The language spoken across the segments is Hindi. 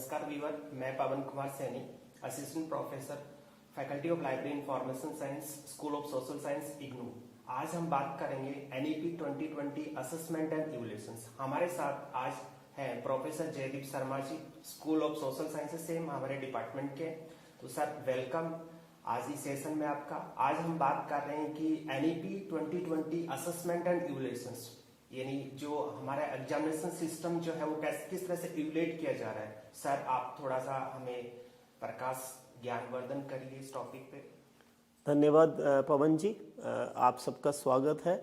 नमस्कार वीवर, मैं Pawan Kumar Saini, assistant professor, faculty of library information science, school of social science, IGNOU. आज हम बात करेंगे एनईपी 2020 असेसमेंट एंड इवैल्यूएशंस। हमारे साथ आज हैं professor Jaydeep Sharma ji, school of social sciences से हमारे डिपार्टमेंट के। तो सर वेलकम आज इस सेशन में आपका। आज हम बात कर रहे हैं कि एनईपी 2020 असेसमेंट एंड इवैल्यूएशंस, यानी जो हमारा एग्जामिनेशन सिस्टम जो है वो किस तरह से इवैल्यूएट किया जा रहा है। सर आप थोड़ा सा हमें प्रकाश ज्ञानवर्धन करिए इस टॉपिक पे। धन्यवाद पवन जी, आप सबका स्वागत है।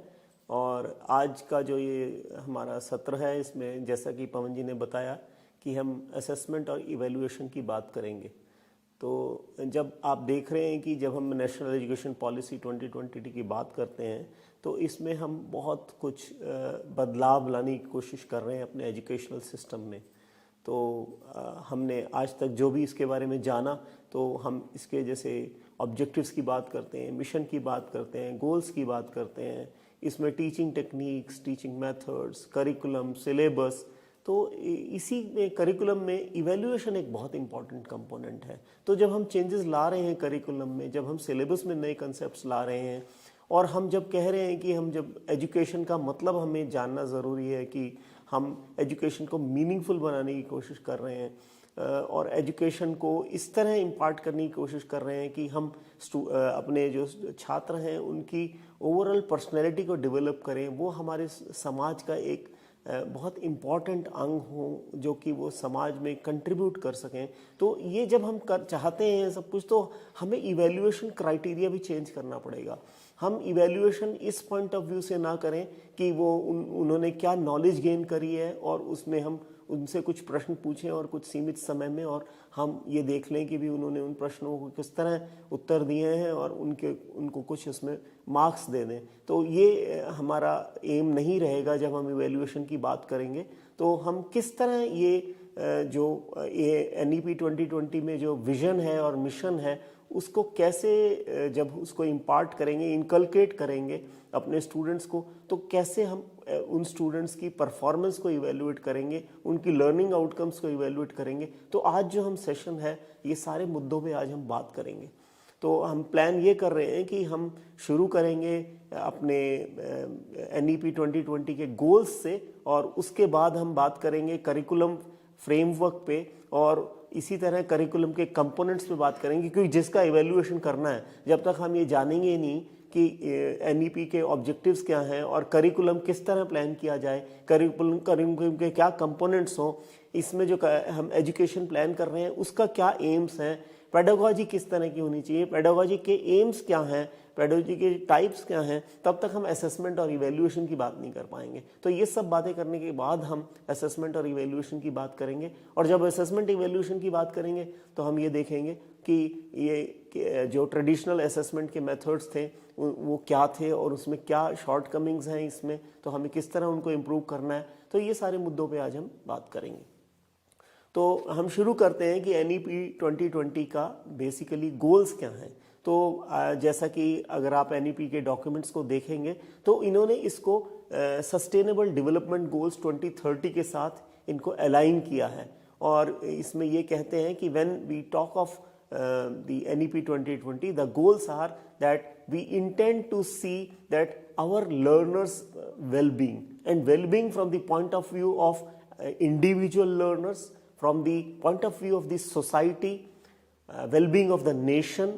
और आज का जो ये हमारा सत्र है, इसमें जैसा कि पवन जी ने बताया कि हम असेसमेंट और इवैल्यूएशन की बात करेंगे। तो जब आप देख रहे हैं कि जब हम नेशनल एजुकेशन पॉलिसी 2020 की बात करते हैं तो इसमें हम बहुत कुछ बदलाव लाने की कोशिश कर रहे हैं अपने एजुकेशनल सिस्टम में। तो हमने आज तक जो भी इसके बारे में जाना, तो हम इसके जैसे ऑब्जेक्टिव्स की बात करते हैं, मिशन की बात करते हैं, गोल्स की बात करते हैं, इसमें teaching techniques, teaching methods, curriculum, syllabus. तो इसी में करिकुलम में इवैल्यूएशन एक बहुत इंपॉर्टेंट कंपोनेंट है। तो जब हम चेंजेस ला रहे हैं करिकुलम में, जब हम सिलेबस में नए कंसेप्ट्स ला रहे हैं, और हम जब कह रहे हैं कि हम जब एजुकेशन का मतलब हमें जानना ज़रूरी है कि हम एजुकेशन को मीनिंगफुल बनाने की कोशिश कर रहे हैं और एजुकेशन को इस तरह इम्पार्ट करने की कोशिश कर रहे हैं कि हम अपने जो छात्र हैं उनकी ओवरऑल पर्सनैलिटी को डेवलप करें, वो हमारे समाज का एक बहुत इम्पॉर्टेंट अंग हो जो कि वो समाज में कंट्रीब्यूट कर सकें। तो ये जब हम चाहते हैं सब कुछ, तो हमें इवैल्यूएशन क्राइटेरिया भी चेंज करना पड़ेगा। हम इवैल्यूएशन इस पॉइंट ऑफ व्यू से ना करें कि वो उन्होंने क्या नॉलेज गेन करी है और उसमें हम उनसे कुछ प्रश्न पूछें और कुछ सीमित समय में, और हम ये देख लें कि भी उन्होंने उन प्रश्नों को किस तरह उत्तर दिए हैं और उनको कुछ उसमें मार्क्स दे दें। तो ये हमारा एम नहीं रहेगा जब हम इवैल्यूएशन की बात करेंगे। तो हम किस तरह ये जो ये एनईपी 2020 में जो विजन है और मिशन है, उसको कैसे जब उसको इम्पार्ट करेंगे, इनकलकेट करेंगे अपने स्टूडेंट्स को, तो कैसे हम उन स्टूडेंट्स की परफॉर्मेंस को इवैल्यूएट करेंगे, उनकी लर्निंग आउटकम्स को इवैल्यूएट करेंगे। तो आज जो हम सेशन है, ये सारे मुद्दों पे आज हम बात करेंगे। तो हम प्लान ये कर रहे हैं कि हम शुरू करेंगे अपने एनईपी 2020 के गोल्स से, और उसके बाद हम बात करेंगे करिकुलम फ्रेमवर्क पे, और इसी तरह करिकुलम के कंपोनेंट्स पे बात करेंगे, क्योंकि जिसका इवैल्यूएशन करना है, जब तक हम ये जानेंगे नहीं कि एनईपी के ऑब्जेक्टिव्स क्या हैं और करिकुलम किस तरह प्लान किया जाए, करिकुलम के क्या कंपोनेंट्स हों, इसमें जो हम एजुकेशन प्लान कर रहे हैं उसका क्या एम्स हैं, पेडागोजी किस तरह की होनी चाहिए, पेडागोजी के एम्स क्या हैं, पेडागोजी के टाइप्स क्या हैं, तब तक हम असेसमेंट और इवैल्यूएशन की बात नहीं कर पाएंगे। तो ये सब बातें करने के बाद हम असेसमेंट और इवैल्यूएशन की बात करेंगे। और जब असेसमेंट इवैल्यूएशन की बात करेंगे तो हम ये देखेंगे कि ये जो ट्रेडिशनल असेसमेंट के मेथड्स थे वो क्या थे और उसमें क्या शॉर्टकमिंग्स हैं इसमें, तो हमें किस तरह उनको इम्प्रूव करना है। तो ये सारे मुद्दों पे आज हम बात करेंगे। तो हम शुरू करते हैं कि एनईपी 2020 का बेसिकली गोल्स क्या हैं। तो जैसा कि अगर आप एनईपी के डॉक्यूमेंट्स को देखेंगे तो इन्होंने इसको सस्टेनेबल डेवलपमेंट गोल्स 2030 के साथ इनको अलाइन किया है। और इसमें ये कहते हैं कि when we talk of the NEP 2020, the goals are that we intend to see that our learners well-being, and well-being from the point of view of individual learners, from the point of view of the society, well-being of the nation,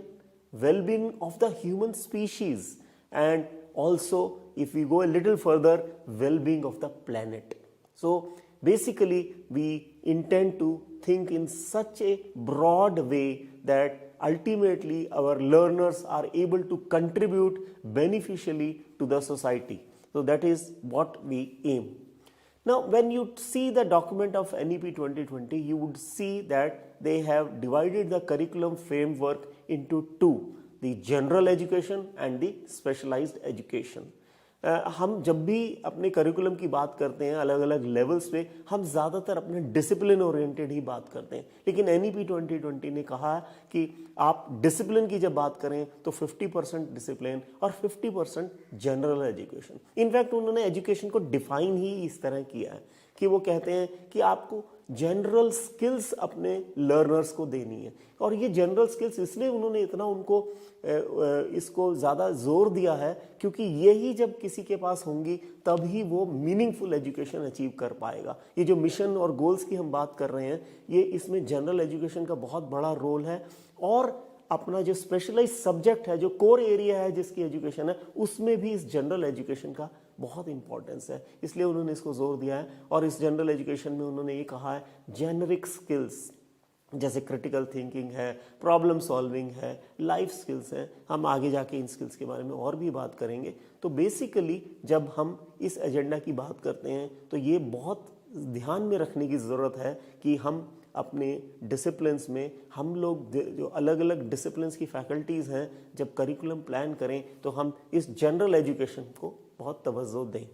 well-being of the human species, and also if we go a little further, well-being of the planet. So basically we intend to think in such a broad way that ultimately our learners are able to contribute beneficially to the society. So that is what we aim. Now when you see the document of NEP 2020, you would see that they have divided the curriculum framework into two: the general education and the specialized education. हम जब भी अपने करिकुलम की बात करते हैं अलग अलग लेवल्स पे, हम ज़्यादातर अपने डिसिप्लिन ओरिएंटेड ही बात करते हैं। लेकिन एनईपी 2020 ने कहा कि आप डिसिप्लिन की जब बात करें तो 50% डिसिप्लिन और 50% जनरल एजुकेशन। इनफैक्ट उन्होंने एजुकेशन को डिफाइन ही इस तरह किया है कि वो कहते हैं कि आपको जनरल स्किल्स अपने लर्नर्स को देनी है। और ये जनरल स्किल्स इसलिए उन्होंने इतना उनको इसको ज़्यादा जोर दिया है क्योंकि यही जब किसी के पास होंगी तभी वो मीनिंगफुल एजुकेशन अचीव कर पाएगा। ये जो मिशन और गोल्स की हम बात कर रहे हैं, ये इसमें जनरल एजुकेशन का बहुत बड़ा रोल है। और अपना जो स्पेशलाइज सब्जेक्ट है, जो कोर एरिया है जिसकी एजुकेशन है, उसमें भी इस जनरल एजुकेशन का बहुत इंपॉर्टेंस है, इसलिए उन्होंने इसको जोर दिया है। और इस जनरल एजुकेशन में उन्होंने ये कहा है जेनरिक स्किल्स जैसे क्रिटिकल थिंकिंग है, प्रॉब्लम सॉल्विंग है, लाइफ स्किल्स हैं। हम आगे जाके इन स्किल्स के बारे में और भी बात करेंगे। तो बेसिकली जब हम इस एजेंडा की बात करते हैं तो ये बहुत ध्यान में रखने की ज़रूरत है कि हम अपने डिसिप्लिन्स में, हम लोग जो अलग अलग डिसिप्लिन्स की फैकल्टीज़ हैं, जब करिकुलम प्लान करें तो हम इस जनरल एजुकेशन को बहुत तवज्जो दें।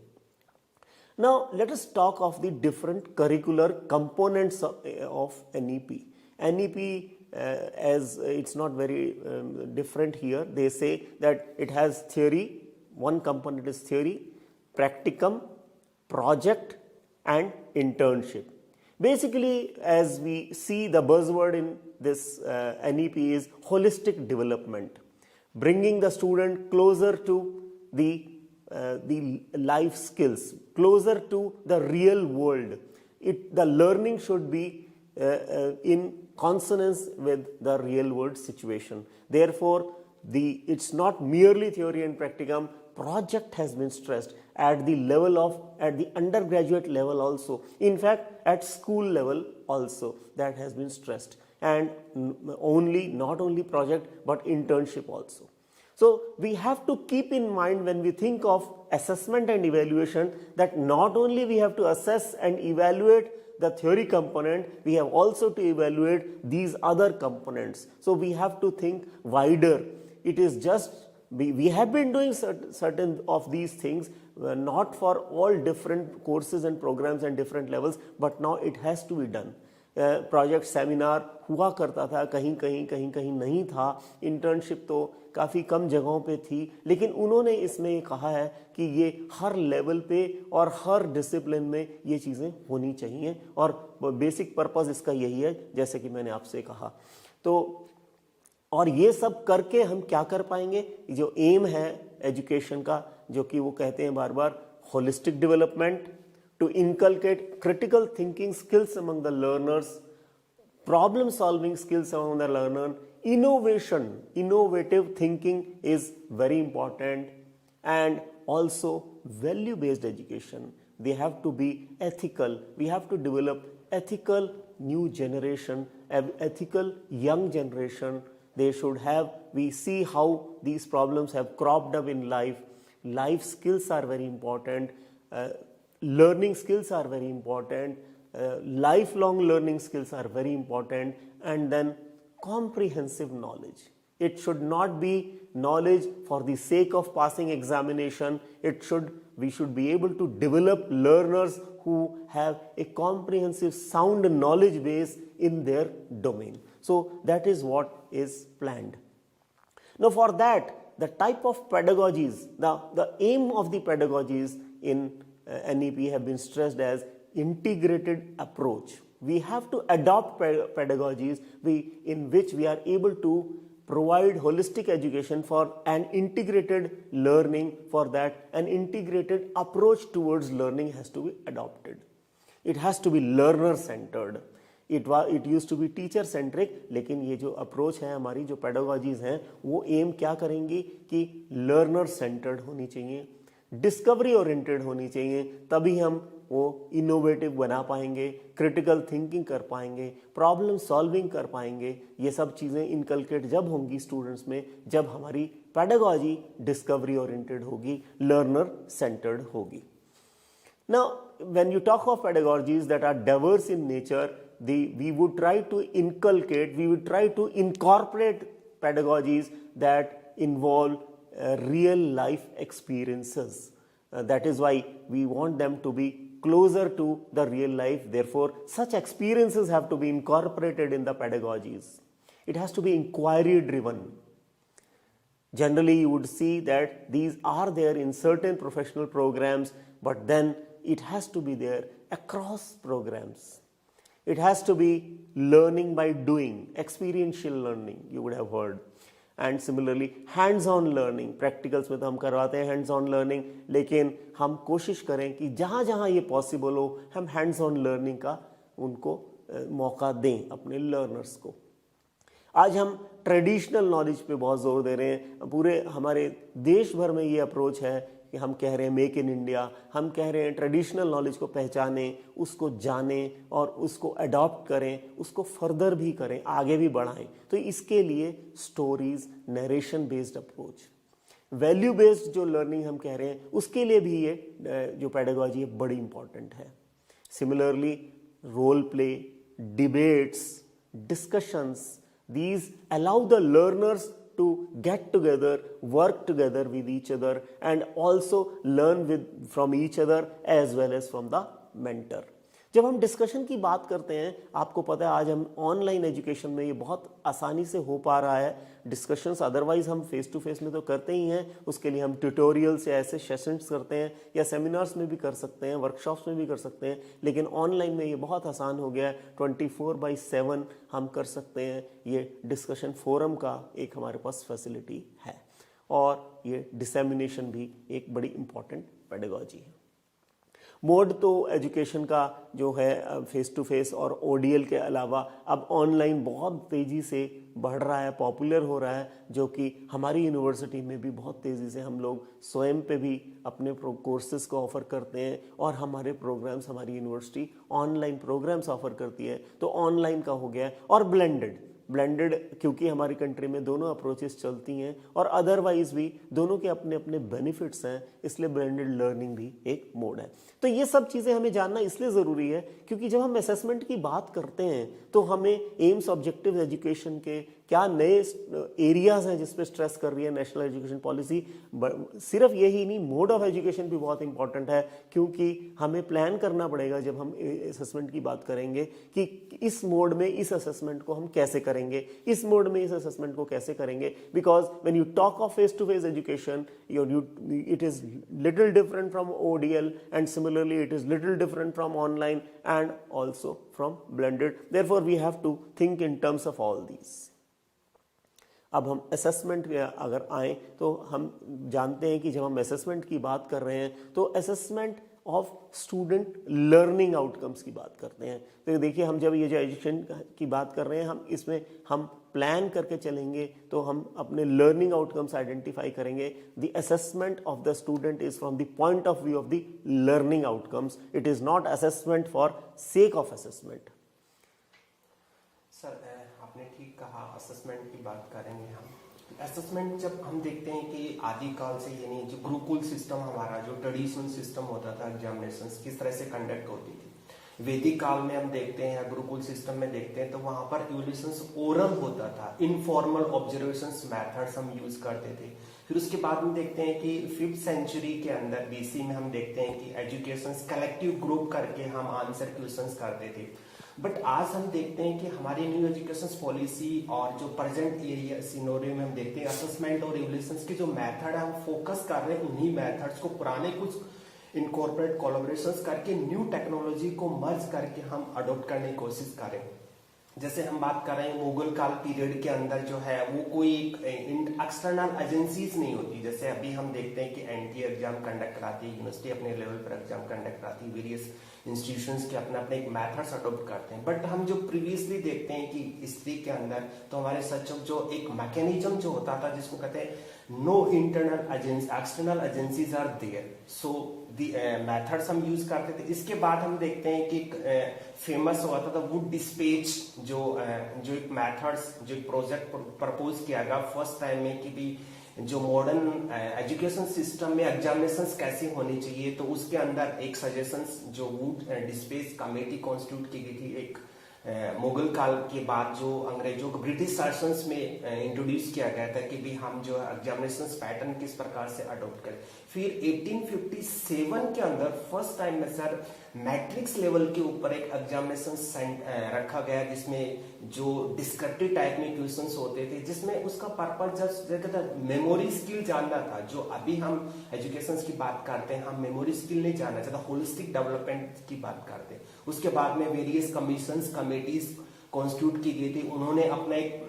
Now let us talk of the different curricular components of NEP. NEP as it's not very different here. They say that it has theory, one component is theory, practicum, project and internship. Basically, as we see, the buzzword in this NEP is holistic development, bringing the student closer to the life skills, closer to the real world. The learning should be in consonance with the real world situation. Therefore, it's not merely theory and practicum. Project has been stressed at the undergraduate level also. In fact, at school level also that has been stressed, and not only project but internship also. So we have to keep in mind when we think of assessment and evaluation that not only we have to assess and evaluate the theory component, we have also to evaluate these other components. So we have to think wider. It is just we have been doing certain of these things, not for all different courses and programs and different levels, but now it has to be done. Project seminar हुआ करता था, कहीं कहीं नहीं था। इंटर्नशिप तो काफ़ी कम जगहों पे थी, लेकिन उन्होंने इसमें ये कहा है कि ये हर लेवल पे और हर डिसिप्लिन में ये चीज़ें होनी चाहिए। और बेसिक पर्पस इसका यही है, जैसे कि मैंने आपसे कहा। तो और ये सब करके हम क्या कर पाएंगे? जो एम है एजुकेशन का, जो कि वो कहते हैं बार बार, holistic development, to inculcate critical thinking skills among the learners, problem solving skills among the learner, innovative thinking is very important, and also value based education. They have to be ethical. We have to develop ethical new generation, ethical young generation. They should have, we see how these problems have cropped up in life. Life skills are very important. Learning skills are very important, lifelong learning skills are very important, and then comprehensive knowledge. It should not be knowledge for the sake of passing examination. We should be able to develop learners who have a comprehensive sound knowledge base in their domain. So that is what is planned. Now for that, the type of pedagogies, the aim of the pedagogies in NEP have been stressed as integrated approach. We have to adopt pedagogies in which we are able to provide holistic education for an integrated learning. For that, an integrated approach towards learning has to be adopted. It has to be learner centered. It used to be teacher centric, लेकिन ये जो अप्रोच है हमारी, जो पेडागॉजीज हैं, वो एम क्या करेंगी कि लर्नर सेंटर्ड होनी चाहिए, डिस्कवरी ओरिएंटेड होनी चाहिए, तभी हम वो इनोवेटिव बना पाएंगे, क्रिटिकल थिंकिंग कर पाएंगे, प्रॉब्लम सॉल्विंग कर पाएंगे। ये सब चीज़ें इनकलकेट जब होंगी स्टूडेंट्स में, जब हमारी पेडागॉजी डिस्कवरी ओरिएंटेड होगी, लर्नर सेंटर्ड होगी। Now, when you talk of pedagogies that are diverse in nature, we would try to inculcate, we would try to incorporate pedagogies that involve real life experiences. That is why we want them to be closer to the real life. Therefore, such experiences have to be incorporated in the pedagogies. It has to be inquiry driven. Generally, you would see that these are there in certain professional programs, but then it has to be there across programs. It has to be learning by doing, experiential learning, you would have heard. And similarly hands on learning, practicals में तो हम करवाते हैं हैंड्स ऑन लर्निंग, लेकिन हम कोशिश करें कि जहाँ जहाँ ये पॉसिबल हो हम हैंड्स ऑन लर्निंग का उनको मौका दें अपने लर्नर्स को। आज हम ट्रेडिशनल नॉलेज पे बहुत जोर दे रहे हैं, पूरे हमारे देश भर में ये अप्रोच है कि हम कह रहे हैं मेक इन इंडिया, हम कह रहे हैं ट्रेडिशनल नॉलेज को पहचानें, उसको जानें और उसको अडॉप्ट करें, उसको फर्दर भी करें, आगे भी बढ़ाएं। तो इसके लिए stories, narration based approach, value based जो लर्निंग हम कह रहे हैं, उसके लिए भी ये जो पेडागॉजी है बड़ी इंपॉर्टेंट है। Similarly role play, debates, discussions, these allow the learners to get together, work together with each other and also learn from each other as well as from the mentor। जब हम डिस्कशन की बात करते हैं, आपको पता है आज हम ऑनलाइन एजुकेशन में ये बहुत आसानी से हो पा रहा है डिस्कशंस, अदरवाइज हम फेस टू फेस में तो करते ही हैं, उसके लिए हम ट्यूटोरियल्स या ऐसे सेशंस करते हैं या सेमिनार्स में भी कर सकते हैं, वर्कशॉप्स में भी कर सकते हैं, लेकिन ऑनलाइन में ये बहुत आसान हो गया है, 24/7 हम कर सकते हैं। ये डिस्कशन फोरम का एक हमारे पास फैसिलिटी है और ये डिसेमिनेशन भी एक बड़ी इंपॉर्टेंट पेडागॉजी है। मोड तो एजुकेशन का जो है फेस टू फेस और ओडीएल के अलावा अब ऑनलाइन बहुत तेज़ी से बढ़ रहा है, पॉपुलर हो रहा है, जो कि हमारी यूनिवर्सिटी में भी बहुत तेज़ी से हम लोग स्वयं पे भी अपने कोर्सेज को ऑफ़र करते हैं और हमारे प्रोग्राम्स, हमारी यूनिवर्सिटी ऑनलाइन प्रोग्राम्स ऑफ़र करती है, तो ऑनलाइन का हो गया है। और ब्लेंडेड क्योंकि हमारी कंट्री में दोनों अप्रोचेस चलती हैं और अदरवाइज भी दोनों के अपने अपने बेनिफिट्स हैं, इसलिए ब्लेंडेड लर्निंग भी एक मोड है। तो ये सब चीज़ें हमें जानना इसलिए ज़रूरी है क्योंकि जब हम असेसमेंट की बात करते हैं तो हमें एम्स ऑब्जेक्टिव एजुकेशन के क्या नए एरियाज हैं जिस पे स्ट्रेस कर रही है नेशनल एजुकेशन पॉलिसी। सिर्फ यही नहीं, मोड ऑफ एजुकेशन भी बहुत इंपॉर्टेंट है, क्योंकि हमें प्लान करना पड़ेगा जब हम असेसमेंट की बात करेंगे कि इस मोड में इस असेसमेंट को हम कैसे करेंगे, इस मोड में इस असेसमेंट को कैसे करेंगे। Because when you talk of face to face education, it is little different from ODL and similarly it is little different from online and also from blended. Therefore we have to think in terms of all these. अब हम असेसमेंट में अगर आए तो हम जानते हैं कि जब हम असेसमेंट की बात कर रहे हैं तो assessment of student learning outcomes की बात करते हैं। तो देखिए, हम जब ये जो एजुकेशन की बात कर रहे हैं, हम इसमें हम प्लान करके चलेंगे तो हम अपने लर्निंग आउटकम्स आइडेंटिफाई करेंगे। The assessment of the student is from the point of view of the learning outcomes, it is not assessment for sake of assessment. Sir आपने ठीक कहा, असेसमेंट की बात करेंगे हम। असेसमेंट जब हम देखते हैं कि आदिकाल से, यानी जो गुरुकुल सिस्टम हमारा जो ट्रेडिशनल सिस्टम होता था, एग्जामिनेशंस किस तरह से कंडक्ट होती थी, वैदिक काल में हम देखते हैं या गुरुकुल सिस्टम में देखते हैं तो वहां पर इवोल्यूशंस ओरल होता था, इनफॉर्मल ऑब्जर्वेशंस मेथड्स हम यूज करते थे। फिर उसके बाद में देखते हैं कि 5th सेंचुरी के अंदर बीसी में हम देखते हैं कि एजुकेशंस कलेक्टिव ग्रुप करके हम आंसर क्वेश्चंस करते थे। बट आज हम देखते हैं कि हमारी न्यू एजुकेशन पॉलिसी और जो प्रेजेंट एरिया सिनेरियो में हम देखते हैं असेसमेंट और इवोल्यूशंस के जो मेथड है, हम फोकस कर रहे हैं उन्हीं मेथड्स को, पुराने कुछ इनकॉर्पोरेट कोलैबोरेशंस करके न्यू टेक्नोलॉजी को मर्ज करके हम अडॉप्ट करने की कोशिश करें। जैसे हम बात कर रहे हैं मुगल काल पीरियड के अंदर जो है वो कोई एक्सटर्नल एजेंसीज नहीं होती। जैसे अभी हम देखते हैं कि एनटी एग्जाम कंडक्ट कराती है, यूनिवर्सिटी अपने लेवल पर एग्जाम कंडक्ट कराती है, वेरियस इंस्टीट्यूशंस के अपने अपने एक मेथड्स अडॉप्ट करते हैं। बट हम जो प्रीवियसली देखते हैं कि हिस्ट्री के अंदर तो हमारे सच जो एक मैकेनिज्म जो होता था जिसको कहते हैं no internal agency, external agencies are there, so methods हम यूज करते थे। इसके बाद हम देखते हैं कि फेमस हुआ था वुड डिस्पेच जो एक मेथड्स, जो एक प्रोजेक्ट प्रपोज किया गया फर्स्ट टाइम में कि भी जो मॉडर्न एजुकेशन सिस्टम में एग्जामिनेशंस कैसे होनी चाहिए, तो उसके अंदर एक सजेशंस जो वुड डिस्पेच कमेटी कॉन्स्टिट्यूट की गई थी एक मुगल काल के बाद जो अंग्रेजों को ब्रिटिश शासन्स में इंट्रोड्यूस किया गया था कि भी हम जो एग्जामिनेशंस पैटर्न किस प्रकार से अडॉप्ट करें। फिर 1857 के अंदर फर्स्ट टाइम में सर मैट्रिक्स लेवल के ऊपर एक एग्जामिनेशन रखा गया जिसमें जो डिस्क्रिप्टिव टाइप में क्वेश्चंस होते थे, जिसमें उसका पर्पस जस्ट मेमोरी स्किल जानना था। जो अभी हम एजुकेशन की बात करते हैं, हम मेमोरी स्किल नहीं जानना चाहते, होलिस्टिक डेवलपमेंट की बात करते हैं। उसके बाद में वेरियस कमीशंस कमेटीज कॉन्स्टिट्यूट की गई थी। उन्होंने अपना एक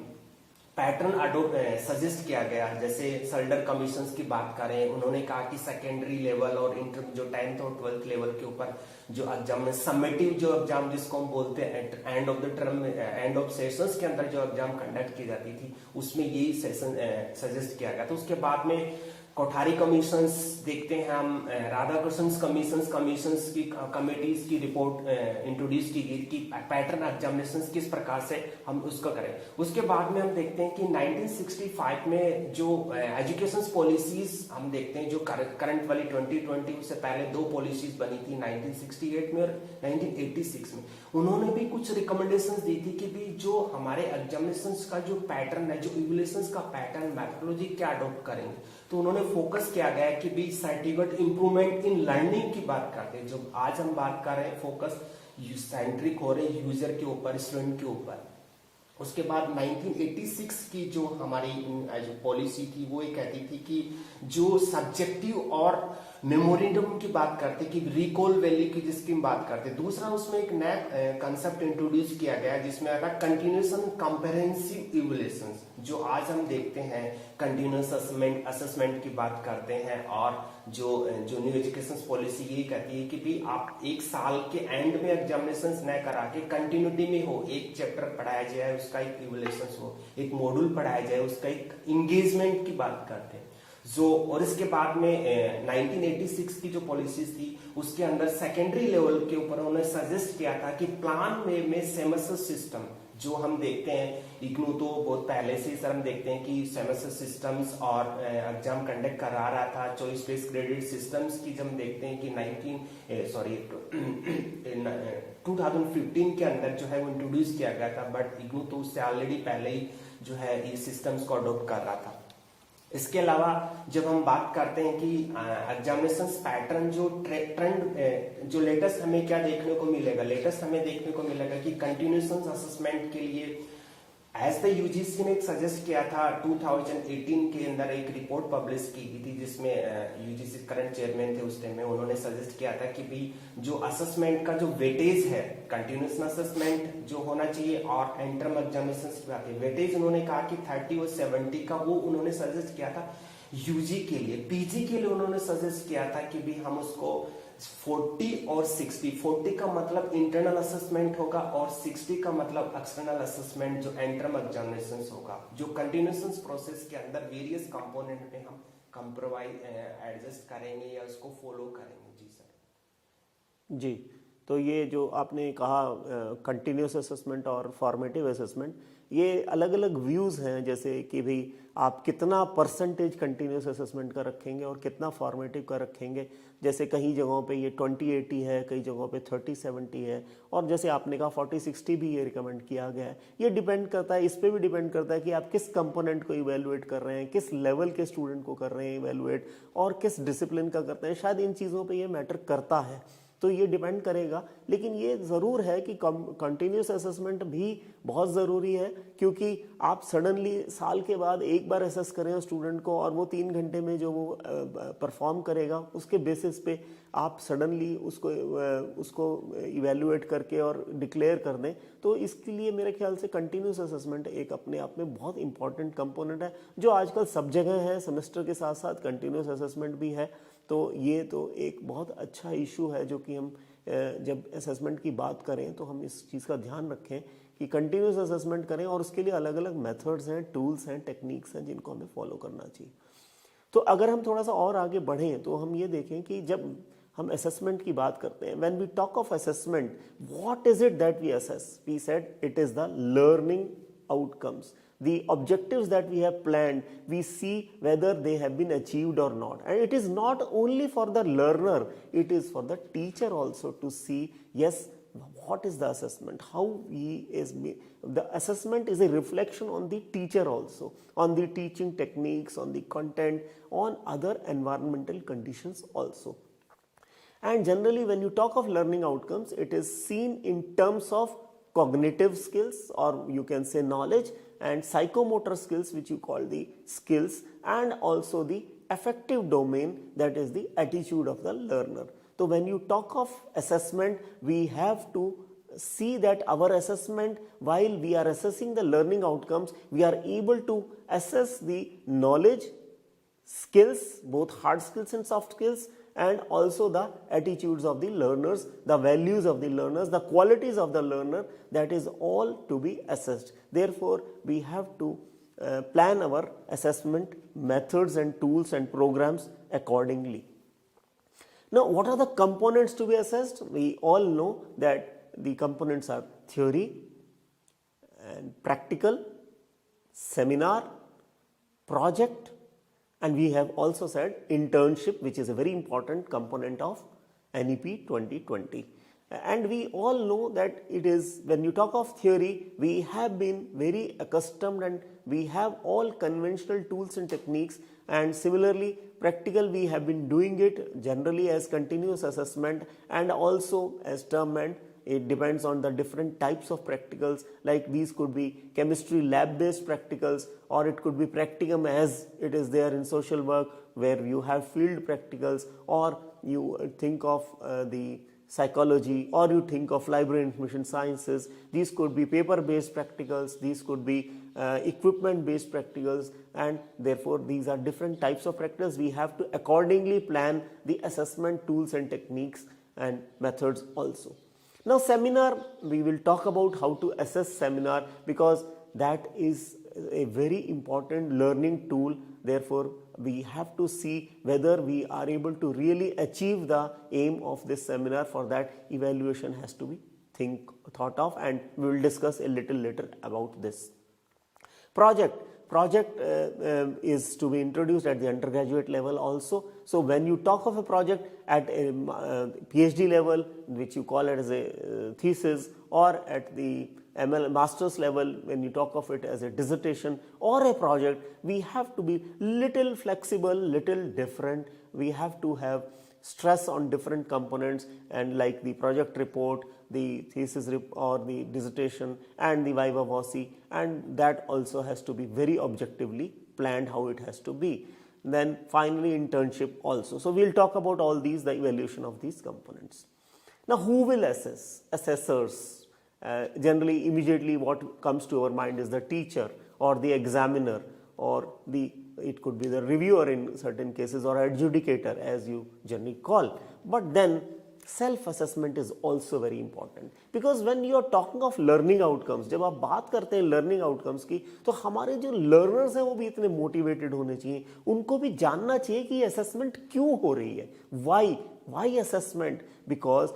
पैटर्न सजेस्ट किया गया। जैसे सल्डर कमीशंस की बात करें, उन्होंने कहा कि सेकेंडरी लेवल और इंटर जो 10th और 12th लेवल के ऊपर जो एग्जाम में समेटिव जो एग्जाम जिसको हम बोलते हैं end of the term end of sessions के अंदर जो एग्जाम कंडक्ट की जाती थी उसमें यही सेशन सजेस्ट किया गया। तो उसके बाद में कोठारी कमीशंस देखते हैं हम, राधाकृष्ण कमीशंस की कमेटीज की रिपोर्ट इंट्रोड्यूस की गई कि पैटर्न एग्जामिनेशंस किस प्रकार से हम उसको करें। उसके बाद में हम देखते हैं कि 1965 में जो एजुकेशन पॉलिसीज हम देखते हैं जो करंट वाली 2020 उससे पहले दो पॉलिसीज बनी थी 1968 में और 1986 में। उन्होंने भी कुछ रिकमेंडेशंस दी थी कि भी जो हमारे एग्जामिनेशंस का जो पैटर्न है, जो इवैल्यूएशंस का पैटर्न मेथोडोलॉजी क्या अडॉप्ट करेंगे। तो उन्होंने फोकस किया गया कि भी सर्टिफिकेट इंप्रूवमेंट इन लर्निंग की बात करते हैं। जो आज हम बात कर रहे हैं फोकस सेंट्रिक हो रहे हैं यूजर के ऊपर, स्टूडेंट के ऊपर। उसके बाद 1986 की जो हमारी जो पॉलिसी थी वो ये कहती थी कि जो सब्जेक्टिव और मेमोरेंडम की बात करते कि रिकॉल वैल्यू की जिसकी बात करते। दूसरा उसमें एक नया कंसेप्ट इंट्रोड्यूस किया गया जिसमें आएगा कंटिन्यूएशन कंप्रेहेंसिव इवैल्यूएशंस। जो आज हम देखते हैं कंटिन्यूअस असेसमेंट की बात करते हैं, और जो न्यू एजुकेशन पॉलिसी ये कहती है कि भी आप एक साल के एंड में एग्जामिनेशन न करा के कंटिन्यूटी में हो, एक चैप्टर पढ़ाया जाए उसका एक इवैल्यूएशन हो, एक मॉड्यूल पढ़ाया जाए उसका एक इंगेजमेंट की बात करते हैं जो। और इसके बाद में 1986 की जो पॉलिसीज थी उसके अंदर सेकेंडरी लेवल के ऊपर उन्होंने सजेस्ट किया था कि प्लान में सेमेस्टर सिस्टम जो हम देखते हैं, इग्नू तो बहुत पहले से सर हम देखते हैं कि सेमेस्टर सिस्टम्स और एग्जाम कंडक्ट करा रहा था। चॉइस बेस्ड क्रेडिट सिस्टम्स की जब हम देखते हैं कि 2015 के अंदर जो है वो इंट्रोड्यूस किया गया था, बट इग्नू तो उससे ऑलरेडी पहले ही जो है ये सिस्टम्स को अडॉप्ट कर रहा था। इसके अलावा जब हम बात करते हैं कि एग्जामिनेशन पैटर्न जो ट्रेंड जो लेटेस्ट हमें क्या देखने को मिलेगा, लेटेस्ट हमें देखने को मिलेगा कि कंटिन्यूएशन असेसमेंट के लिए एज द यूजीसी ने सजेस्ट किया था 2018 के अंदर एक रिपोर्ट पब्लिश की गई थी जिसमें यूजीसी करंट चेयरमैन थे उस टाइम में, उन्होंने सजेस्ट किया था कि भी जो असेसमेंट का जो वेटेज है कंटिन्यूएशन असेसमेंट जो होना चाहिए और इंटरम एग्जामिनेशन की बात है वेटेज उन्होंने कहा कि 30 और 70 का वो उन्होंने सजेस्ट किया था यूजी के लिए। पीजी के लिए उन्होंने सजेस्ट किया था कि भी हम उसको 40 और 60, 40 का मतलब इंटरनल असेसमेंट होगा और 60 का मतलब एक्सटर्नल असेसमेंट जो इंटरम एग्जामिनेशन होगा, जो कंटिन्यूएशन प्रोसेस के अंदर वेरियस कंपोनेंट में हम कंप्रोमाइज एडजस्ट करेंगे या उसको फॉलो करेंगे। जी सर। जी, तो ये जो आपने कहा कंटिन्यूस असेसमेंट और फॉर्मेटिव असेसमेंट, ये अलग अलग व्यूज़ हैं, जैसे कि भाई आप कितना परसेंटेज कंटिन्यूस असेसमेंट का रखेंगे और कितना फॉर्मेटिव का रखेंगे। जैसे कई जगहों पे ये 20-80 है, कई जगहों पे 30-70 है, और जैसे आपने कहा 40-60 भी ये रिकमेंड किया गया है। ये डिपेंड करता है, इस पे भी डिपेंड करता है कि आप किस कंपोनेंट को इवेलुएट कर रहे हैं, किस लेवल के स्टूडेंट को कर रहे हैं इवेलुएट, और किस डिसिप्लिन का करते हैं। शायद इन चीज़ों पर ये मैटर करता है, तो ये डिपेंड करेगा। लेकिन ये ज़रूर है कि कंटिन्यूस असेसमेंट भी बहुत ज़रूरी है, क्योंकि आप सडनली साल के बाद एक बार असेस करें स्टूडेंट को और वो 3 घंटे में जो वो परफॉर्म करेगा उसके बेसिस पे आप सडनली उसको इवेल्युएट करके और डिक्लेयर कर दें, तो इसके लिए मेरे ख्याल से कंटिन्यूस असेसमेंट एक अपने आप में बहुत इंपॉर्टेंट कंपोनेंट है, जो आजकल सब जगह है। सेमेस्टर के साथ साथ कंटिन्यूस असेसमेंट भी है, तो ये तो एक बहुत अच्छा इशू है जो कि हम जब असेसमेंट की बात करें तो हम इस चीज़ का ध्यान रखें कि कंटिन्यूस असेसमेंट करें, और उसके लिए अलग अलग मेथड्स हैं, टूल्स हैं, टेक्निक्स हैं जिनको हमें फॉलो करना चाहिए। तो अगर हम थोड़ा सा और आगे बढ़ें तो हम ये देखें कि जब हम असेसमेंट की बात करते हैं, when we talk of assessment, what is it that we assess? We said it is the learning outcomes, the objectives that we have planned, we see whether they have been achieved or not. And it is not only for the learner, it is for the teacher also to see, yes, what is the assessment, how he is, the assessment is a reflection on the teacher also, on the teaching techniques, on the content, on other environmental conditions also. And generally when you talk of learning outcomes, it is seen in terms of cognitive skills, or you can say knowledge, and psychomotor skills, which you call the skills, and also the affective domain, that is the attitude of the learner. So when you talk of assessment, we have to see that our assessment, while we are assessing the learning outcomes, we are able to assess the knowledge, skills, both hard skills and soft skills, and also the attitudes of the learners, the values of the learners, the qualities of the learner. That is all to be assessed. Therefore, we have to plan our assessment methods and tools and programs accordingly. Now, what are the components to be assessed? We all know that the components are theory and practical, seminar, project, and we have also said internship, which is a very important component of NEP 2020. And we all know that it is, when you talk of theory, we have been very accustomed and we have all conventional tools and techniques, and similarly practical we have been doing it generally as continuous assessment and also as term end. It depends on the different types of practicals, like these could be chemistry lab based practicals, or it could be practicum as it is there in social work where you have field practicals, or you think of the psychology, or you think of library information sciences. These could be paper based practicals, these could be equipment based practicals, and therefore these are different types of practicals. We have to accordingly plan the assessment tools and techniques and methods also. Now, seminar, we will talk about how to assess seminar, because that is a very important learning tool. Therefore, we have to see whether we are able to really achieve the aim of this seminar. For that, evaluation has to be thought of, and we will discuss a little later about this. Project is to be introduced at the undergraduate level also. So when you talk of a project at a PhD level, which you call it as a thesis, or at the master's level, when you talk of it as a dissertation or a project, we have to be little flexible, little different. We have to have stress on different components, and like the project report, the thesis or the dissertation, and the viva voce, and that also has to be very objectively planned how it has to be. Then finally internship also. So we will talk about all these, the evaluation of these components. Now, who will assess? Assessors. Generally, immediately what comes to our mind is the teacher or the examiner, or it could be the reviewer in certain cases, or adjudicator as you generally call. But then self-assessment is also very important, because when you are talking of learning outcomes, जब आप बात करते हैं learning outcomes की, तो हमारे जो learners हैं वो भी इतने motivated होने चाहिए, उनको भी जानना चाहिए कि assessment क्यों हो रही है, why assessment, because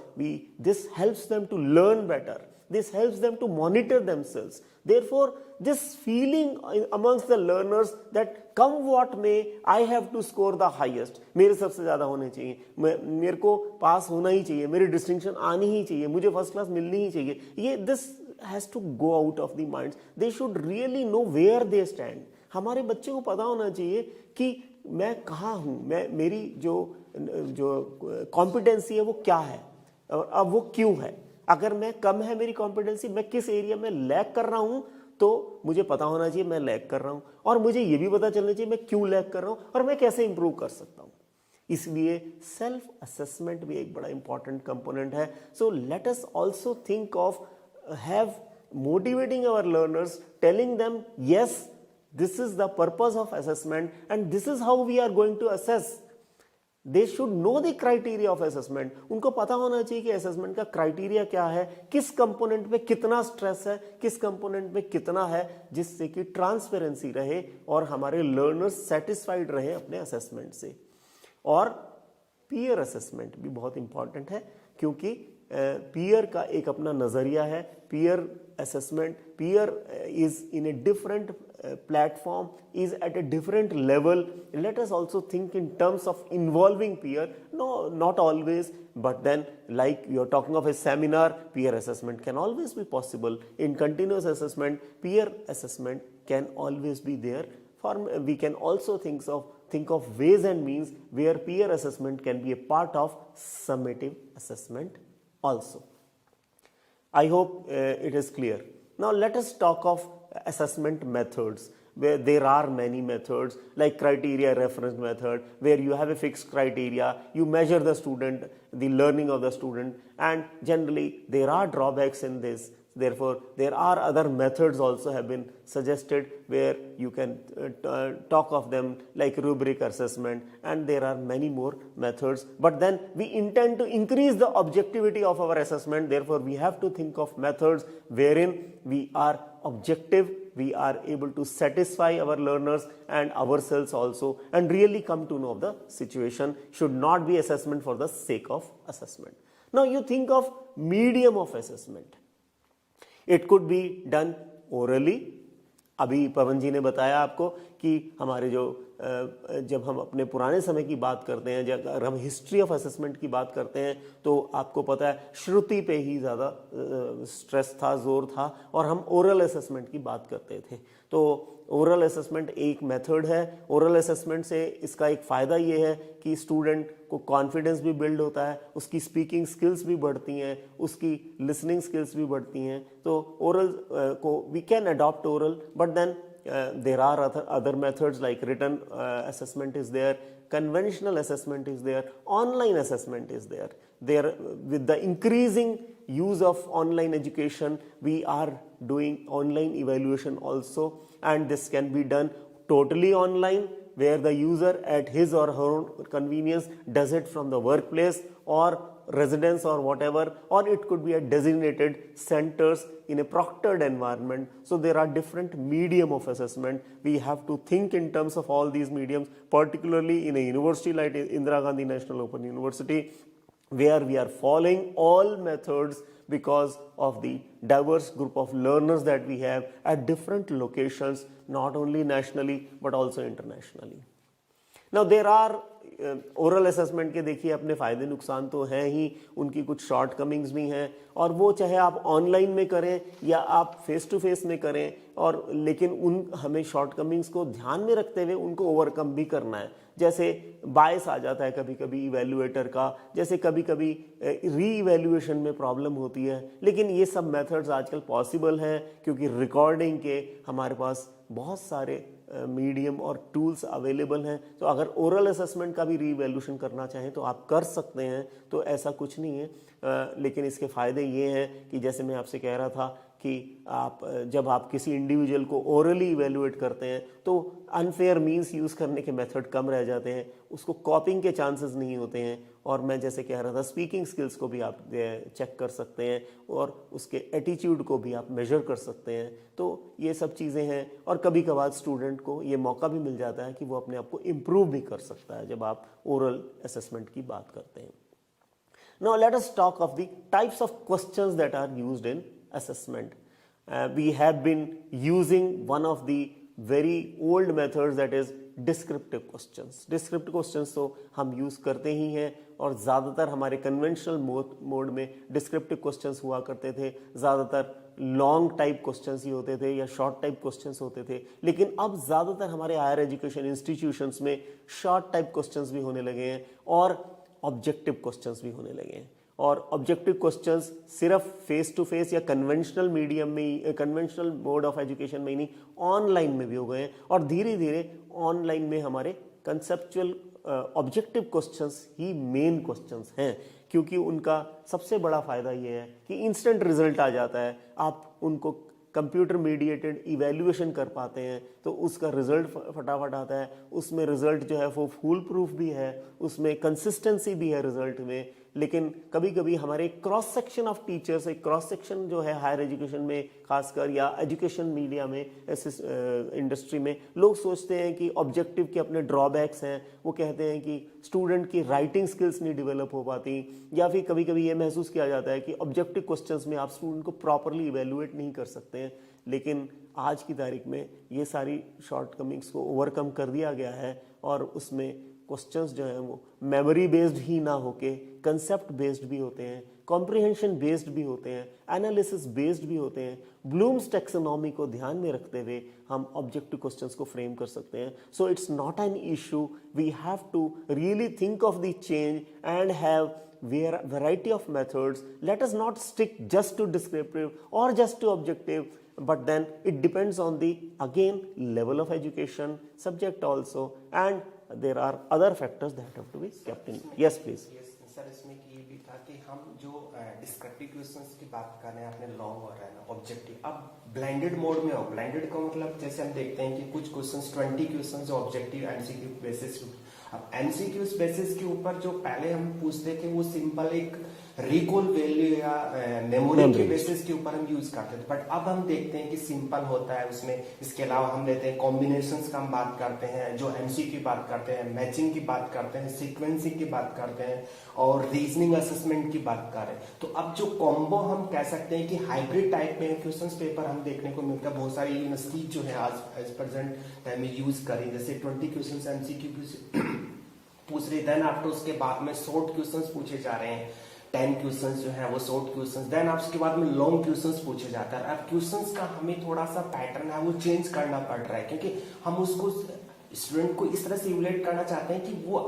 this helps them to learn better, this helps them to monitor themselves. Therefore, this feeling amongst the learners that come what may, I have to score the highest, मेरे सबसे ज़्यादा होने चाहिए, मेरे को पास होना ही चाहिए, मेरी डिस्टिंक्शन आनी ही चाहिए, मुझे फर्स्ट क्लास मिलनी ही चाहिए, ये this has to go out of the minds. They should really know where they stand. हमारे बच्चे को पता होना चाहिए कि मैं कहाँ हूँ, मेरी जो कॉम्पिटेंसी है वो क्या है, और अब वो क्यों है. अगर मैं कम है मेरी कॉम्पिटेंसी, मैं किस एरिया में लैग कर रहा हूं, तो मुझे पता होना चाहिए मैं लैग कर रहा हूं, और मुझे ये भी पता चलना चाहिए मैं क्यों लैग कर रहा हूं और मैं कैसे इंप्रूव कर सकता हूं. इसलिए सेल्फ असेसमेंट भी एक बड़ा इंपॉर्टेंट कंपोनेंट है. So let us also think of have motivating our learners, telling them yes, this is the purpose of assessment and this is how we are going to assess. They should know the criteria of assessment. उनको पता होना चाहिए कि असेसमेंट का क्राइटेरिया क्या है, किस कंपोनेंट पे कितना स्ट्रेस है, किस कंपोनेंट पे कितना है, जिससे कि ट्रांसपेरेंसी रहे और हमारे लर्नर्स सेटिस्फाइड रहे अपने असेसमेंट से. और पीयर असेसमेंट भी बहुत इंपॉर्टेंट है, क्योंकि पीयर का एक अपना नजरिया है. Peer assessment, peer is in a different platform, is at a different level. Let us also think in terms of involving peer. No, not always, but then like you are talking of a seminar, peer assessment can always be possible. In continuous assessment, peer assessment can always be there. We can also think of ways and means where peer assessment can be a part of summative assessment also. I hope it is clear. Now let us talk of assessment methods, where there are many methods like criteria reference method, where you have a fixed criteria, you measure the student, the learning of the student, and generally there are drawbacks in this. Therefore, there are other methods also have been suggested where you can talk of them like rubric assessment, and there are many more methods. But then we intend to increase the objectivity of our assessment. Therefore, we have to think of methods wherein we are objective, we are able to satisfy our learners and ourselves also, and really come to know the situation. Should not be assessment for the sake of assessment. Now you think of medium of assessment. It could be done orally. अभी पवन जी ने बताया आपको कि हमारे जो जब हम अपने पुराने समय की बात करते हैं, जब हम हिस्ट्री ऑफ असेसमेंट की बात करते हैं, तो आपको पता है श्रुति पे ही ज़्यादा स्ट्रेस था, जोर था, और हम ओरल असेसमेंट की बात करते थे. तो ओरल असेसमेंट एक मेथड है. ओरल असेसमेंट से इसका एक फ़ायदा ये है कि स्टूडेंट को कॉन्फिडेंस भी बिल्ड होता है, उसकी स्पीकिंग स्किल्स भी बढ़ती हैं, उसकी लिसनिंग स्किल्स भी बढ़ती हैं. तो ओरल को we can adopt oral, but then there are other methods like written assessment is there, conventional assessment is there, online assessment is there. With the increasing use of online education, we are doing online evaluation also, and this can be done totally online, where the user at his or her own convenience does it from the workplace or residence or whatever, or it could be at designated centers in a proctored environment. So there are different medium of assessment. We have to think in terms of all these mediums, particularly in a university like Indira Gandhi National Open University, where we are following all methods because of the diverse group of learners that we have at different locations, not only nationally but also internationally. Now there are oral assessment के देखिए अपने फ़ायदे नुकसान तो हैं ही, उनकी कुछ शॉर्ट कमिंग्स भी हैं, और वो चाहे आप ऑनलाइन में करें या आप फेस टू फेस में करें, और लेकिन उन हमें शॉर्ट कमिंग्स को ध्यान में रखते हुए उनको ओवरकम भी करना है. जैसे बायस आ जाता है कभी कभी इवैल्यूएटर का, जैसे कभी कभी री इवैल्यूएशन में प्रॉब्लम होती है, लेकिन ये सब मेथड्स आजकल पॉसिबल हैं क्योंकि रिकॉर्डिंग के हमारे पास बहुत सारे मीडियम और टूल्स अवेलेबल हैं. तो अगर ओरल असेसमेंट का भी रीवैल्यूएशन करना चाहें तो आप कर सकते हैं, तो ऐसा कुछ नहीं है. लेकिन इसके फ़ायदे ये हैं कि जैसे मैं आपसे कह रहा था कि आप जब आप किसी इंडिविजुअल को ओरली इवेल्युएट करते हैं तो अनफेयर मीन्स यूज़ करने के मेथड कम रह जाते हैं, उसको कॉपिंग के चांसेस नहीं होते हैं. और मैं जैसे कह रहा था स्पीकिंग स्किल्स को भी आप चेक कर सकते हैं और उसके एटीट्यूड को भी आप मेजर कर सकते हैं. तो ये सब चीज़ें हैं, और कभी कभार स्टूडेंट को ये मौका भी मिल जाता है कि वो अपने आप को इम्प्रूव भी कर सकता है जब आप ओरल असेसमेंट की बात करते हैं. Now let us talk of the types of questions that are used in assessment. We have been using one of the very old methods, that is descriptive questions. Descriptive questions तो हम यूज़ करते ही हैं, और ज़्यादातर हमारे कन्वेंशनल मोड में डिस्क्रिप्टिव क्वेश्चंस हुआ करते थे. ज़्यादातर लॉन्ग टाइप क्वेश्चंस ही होते थे या शॉर्ट टाइप क्वेश्चंस होते थे. लेकिन अब ज़्यादातर हमारे हायर एजुकेशन इंस्टीट्यूशंस में शॉर्ट टाइप क्वेश्चंस भी होने लगे हैं और ऑब्जेक्टिव क्वेश्चंस भी होने लगे हैं. और ऑब्जेक्टिव क्वेश्चंस सिर्फ फेस टू फेस या कन्वेंशनल मीडियम में, कन्वेंशनल मोड ऑफ एजुकेशन में ही नहीं, ऑनलाइन में भी हो गए हैं. और धीरे धीरे ऑनलाइन में हमारे कंसेप्चुअल ऑब्जेक्टिव क्वेश्चंस ही मेन क्वेश्चंस हैं, क्योंकि उनका सबसे बड़ा फ़ायदा ये है कि इंस्टेंट रिजल्ट आ जाता है. आप उनको कंप्यूटर मीडिएटेड इवैल्यूएशन कर पाते हैं तो उसका रिजल्ट फटाफट आता है. उसमें रिजल्ट जो है वो फुल प्रूफ भी है, उसमें कंसिस्टेंसी भी है रिजल्ट में. लेकिन कभी कभी हमारे क्रॉस सेक्शन ऑफ टीचर्स, एक क्रॉस सेक्शन जो है हायर एजुकेशन में खासकर या एजुकेशन मीडिया में, इंडस्ट्री में, लोग सोचते हैं कि ऑब्जेक्टिव के अपने ड्रॉबैक्स हैं. वो कहते हैं कि स्टूडेंट की राइटिंग स्किल्स नहीं डेवलप हो पाती, या फिर कभी कभी ये महसूस किया जाता है कि ऑब्जेक्टिव क्वेश्चंस में आप स्टूडेंट को प्रॉपरली इवेल्युएट नहीं कर सकते हैं. लेकिन आज की तारीख में ये सारी शॉर्ट कमिंग्स को ओवरकम कर दिया गया है, और उसमें क्वेश्चंस जो हैं वो मेमोरी बेस्ड ही ना होके कंसेप्ट बेस्ड भी होते हैं, कॉम्प्रिहेंशन बेस्ड भी होते हैं, एनालिसिस बेस्ड भी होते हैं. ब्लूम्स टैक्सोनॉमी को ध्यान में रखते हुए हम ऑब्जेक्टिव क्वेश्चंस को फ्रेम कर सकते हैं. So it's not an issue. We have to really think of the change and have variety of methods. Let us not stick just to descriptive or just to objective. but then it depends on the again level of education, subject also, and there are other factors that have to be kept in. Yes, please. Yes, sir इसमें ये भी था कि हम जो डिस्क्रिप्टिव क्वेश्चंस की बात कर रहे हैं अपने लॉन्ग और है ना ऑब्जेक्टिव, अब ब्लाइंडेड मोड में हो। ब्लाइंडेड का मतलब जैसे हम देखते हैं कि कुछ क्वेश्चंस 20 क्वेश्चंस जो ऑब्जेक्टिव एमसीक्यू बेसिस, अब एमसीक्यू बेसिस के ऊपर जो पहले हम पूछते थे वो सिंपल एक रिकॉल वैल्यू या मेमोरी के बेसिस के ऊपर हम यूज करते थे, बट अब हम देखते हैं कि सिंपल होता है उसमें। इसके अलावा हम लेते हैं कॉम्बिनेशंस का हम बात करते हैं, जो एमसीक्यू की बात करते हैं, मैचिंग की बात करते हैं, सीक्वेंसिंग की बात करते हैं और रीजनिंग असेसमेंट की बात कर रहे हैं। तो अब जो कॉम्बो हम कह सकते हैं कि हाइब्रिड टाइप में क्वेश्चन पेपर हम देखने को मिलता है। बहुत सारी यूनिवर्सिटी जो है आज एज प्रेजेंट टाइम में यूज करी, जैसे 20 क्वेश्चन एमसीक्यू पूछ रही, देन आफ्टर उसके बाद में शॉर्ट क्वेश्चंस पूछे जा रहे हैं, 10 क्वेश्चंस जो है वो शॉर्ट क्वेश्चंस, देन आप उसके बाद में लॉन्ग क्वेश्चंस पूछे जाता है। अब क्वेश्चंस का हमें थोड़ा सा पैटर्न है वो चेंज करना पड़ रहा है, क्योंकि हम उसको स्टूडेंट को इस तरह से इवैल्यूएट करना चाहते हैं कि वो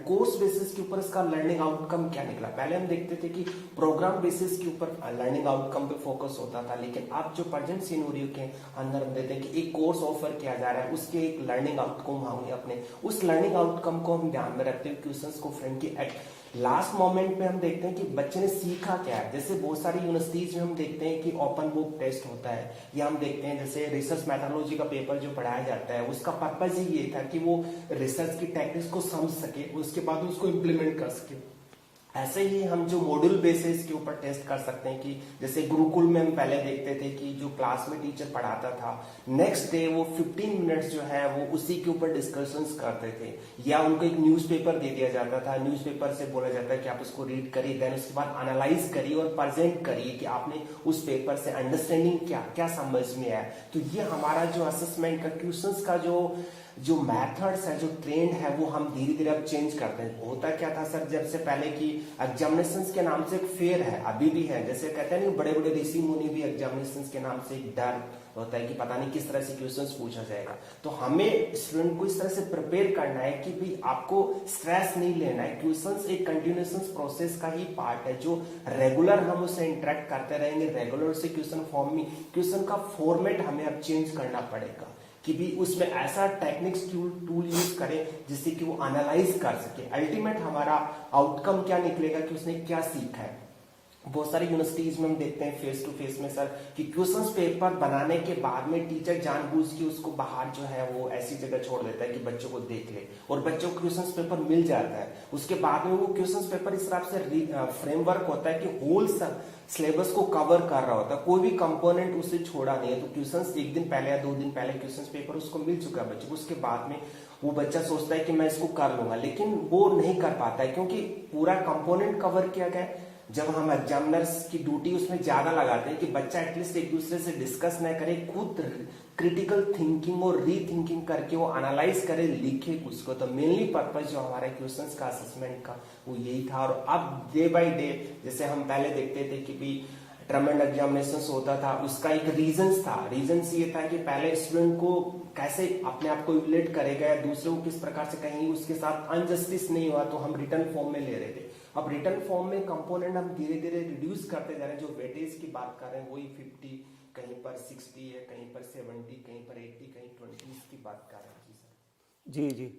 कोर्स बेसिस के ऊपर इसका लर्निंग आउटकम क्या निकला। पहले हम देखते थे कि प्रोग्राम बेसिस के ऊपर लर्निंग आउटकम पे फोकस होता था, लेकिन अब जो प्रेजेंट सिनेरियो के अंदर हम देखते हैं कि एक कोर्स ऑफर किया जा रहा है, उसके एक लर्निंग आउटकम होंगे अपने, उस लर्निंग आउटकम को हम ध्यान में रखते हुए क्वेश्चंस को फ्रेम की लास्ट मोमेंट में हम देखते हैं कि बच्चे ने सीखा क्या है। जैसे बहुत सारी यूनिवर्सिटीज में हम देखते हैं कि ओपन बुक टेस्ट होता है, या हम देखते हैं जैसे रिसर्च मेथोडोलॉजी का पेपर जो पढ़ाया जाता है उसका पर्पज ही ये था कि वो रिसर्च की टेक्निक्स को समझ सके, उसके बाद उसको इम्प्लीमेंट कर सके। ऐसे ही हम जो मॉड्यूल बेसिस के ऊपर टेस्ट कर सकते हैं कि जैसे गुरुकुल में हम पहले देखते थे कि जो क्लास में टीचर पढ़ाता था नेक्स्ट डे वो 15 मिनट्स जो है वो उसी के ऊपर डिस्कशंस करते थे, या उनको एक न्यूज़पेपर दे दिया जाता था, न्यूज़पेपर से बोला जाता है कि आप उसको रीड करिए, देन उसके बाद एनालाइज करिए और प्रेजेंट करिए कि आपने उस पेपर से अंडरस्टैंडिंग क्या क्या समझ में आया। तो ये हमारा जो असेसमेंट का क्वेश्चंस का जो मेथड्स है, जो ट्रेंड है, वो हम धीरे धीरे अब चेंज करते हैं। होता क्या था सर, जब से पहले की एग्जामिनेशंस के नाम से एक फेयर है, अभी भी है, जैसे कहते हैं नहीं बड़े बड़े ऋषि मुनि भी एग्जामिनेशंस के नाम से एक डर होता है कि पता नहीं किस तरह से क्वेश्चंस पूछा जाएगा। तो हमें स्टूडेंट को इस तरह से प्रिपेयर करना है कि भाई आपको स्ट्रेस नहीं लेना है, क्वेश्चंस एक कंटिन्यूएशन प्रोसेस का ही पार्ट है, जो रेगुलर हम उससे इंटरेक्ट करते रहेंगे, रेगुलर से क्वेश्चन फॉर्म में क्वेश्चन का फॉर्मेट हमें अब चेंज करना पड़ेगा कि भी उसमें ऐसा टेक्निक्स टूल यूज करें जिससे कि वो एनालाइज कर सके अल्टीमेट हमारा आउटकम क्या निकलेगा कि उसने क्या सीखा है। बहुत सारी यूनिवर्सिटीज में हम देखते हैं फेस टू फेस में सर कि क्वेश्चन पेपर बनाने के बाद में टीचर जानबूझ के उसको बाहर जो है वो ऐसी जगह छोड़ देता है कि बच्चों को देख ले, और बच्चों को क्वेश्चन पेपर मिल जाता है। उसके बाद में वो क्वेश्चन पेपर इस तरह से फ्रेमवर्क होता है कि होल सिलेबस को कवर कर रहा होता है, कोई भी कंपोनेंट उसे छोड़ा नहीं है। तो क्वेश्चंस एक दिन पहले या 2 दिन पहले क्वेश्चन पेपर उसको मिल चुका है बच्चे को, उसके बाद में वो बच्चा सोचता है कि मैं इसको कर लूंगा, लेकिन वो नहीं कर पाता है क्योंकि पूरा कंपोनेंट कवर किया गया। जब हम एग्जामिनर्स की ड्यूटी उसमें ज्यादा लगाते हैं कि बच्चा एटलीस्ट एक दूसरे से डिस्कस न करे, खुद क्रिटिकल थिंकिंग और री थिंकिंग करके वो एनालाइज करे, लिखे उसको। तो मेनली पर्पज जो हमारे क्वेश्चंस का असेसमेंट का वो यही था। और अब डे बाय डे जैसे हम पहले देखते थे कि भी ट्रमेंड एग्जामिनेशन होता था, उसका एक रीजंस था। रीजंस ये था कि पहले स्टूडेंट को कैसे अपने आप को इवैल्यूएट करेगा या दूसरों को किस प्रकार से कहीं उसके साथ अनजस्टिस नहीं हुआ, तो हम रिटर्न फॉर्म में ले रहे थे। अब रिटर्न फॉर्म में कंपोनेंट हम धीरे धीरे रिड्यूस करते जा रहे हैं। जो वेटेज की बात कर रहे हैं वही 50, कहीं पर 60 है, कहीं पर 70, कहीं पर 80, कहीं 20 की बात कर रहे हैं। जी जी,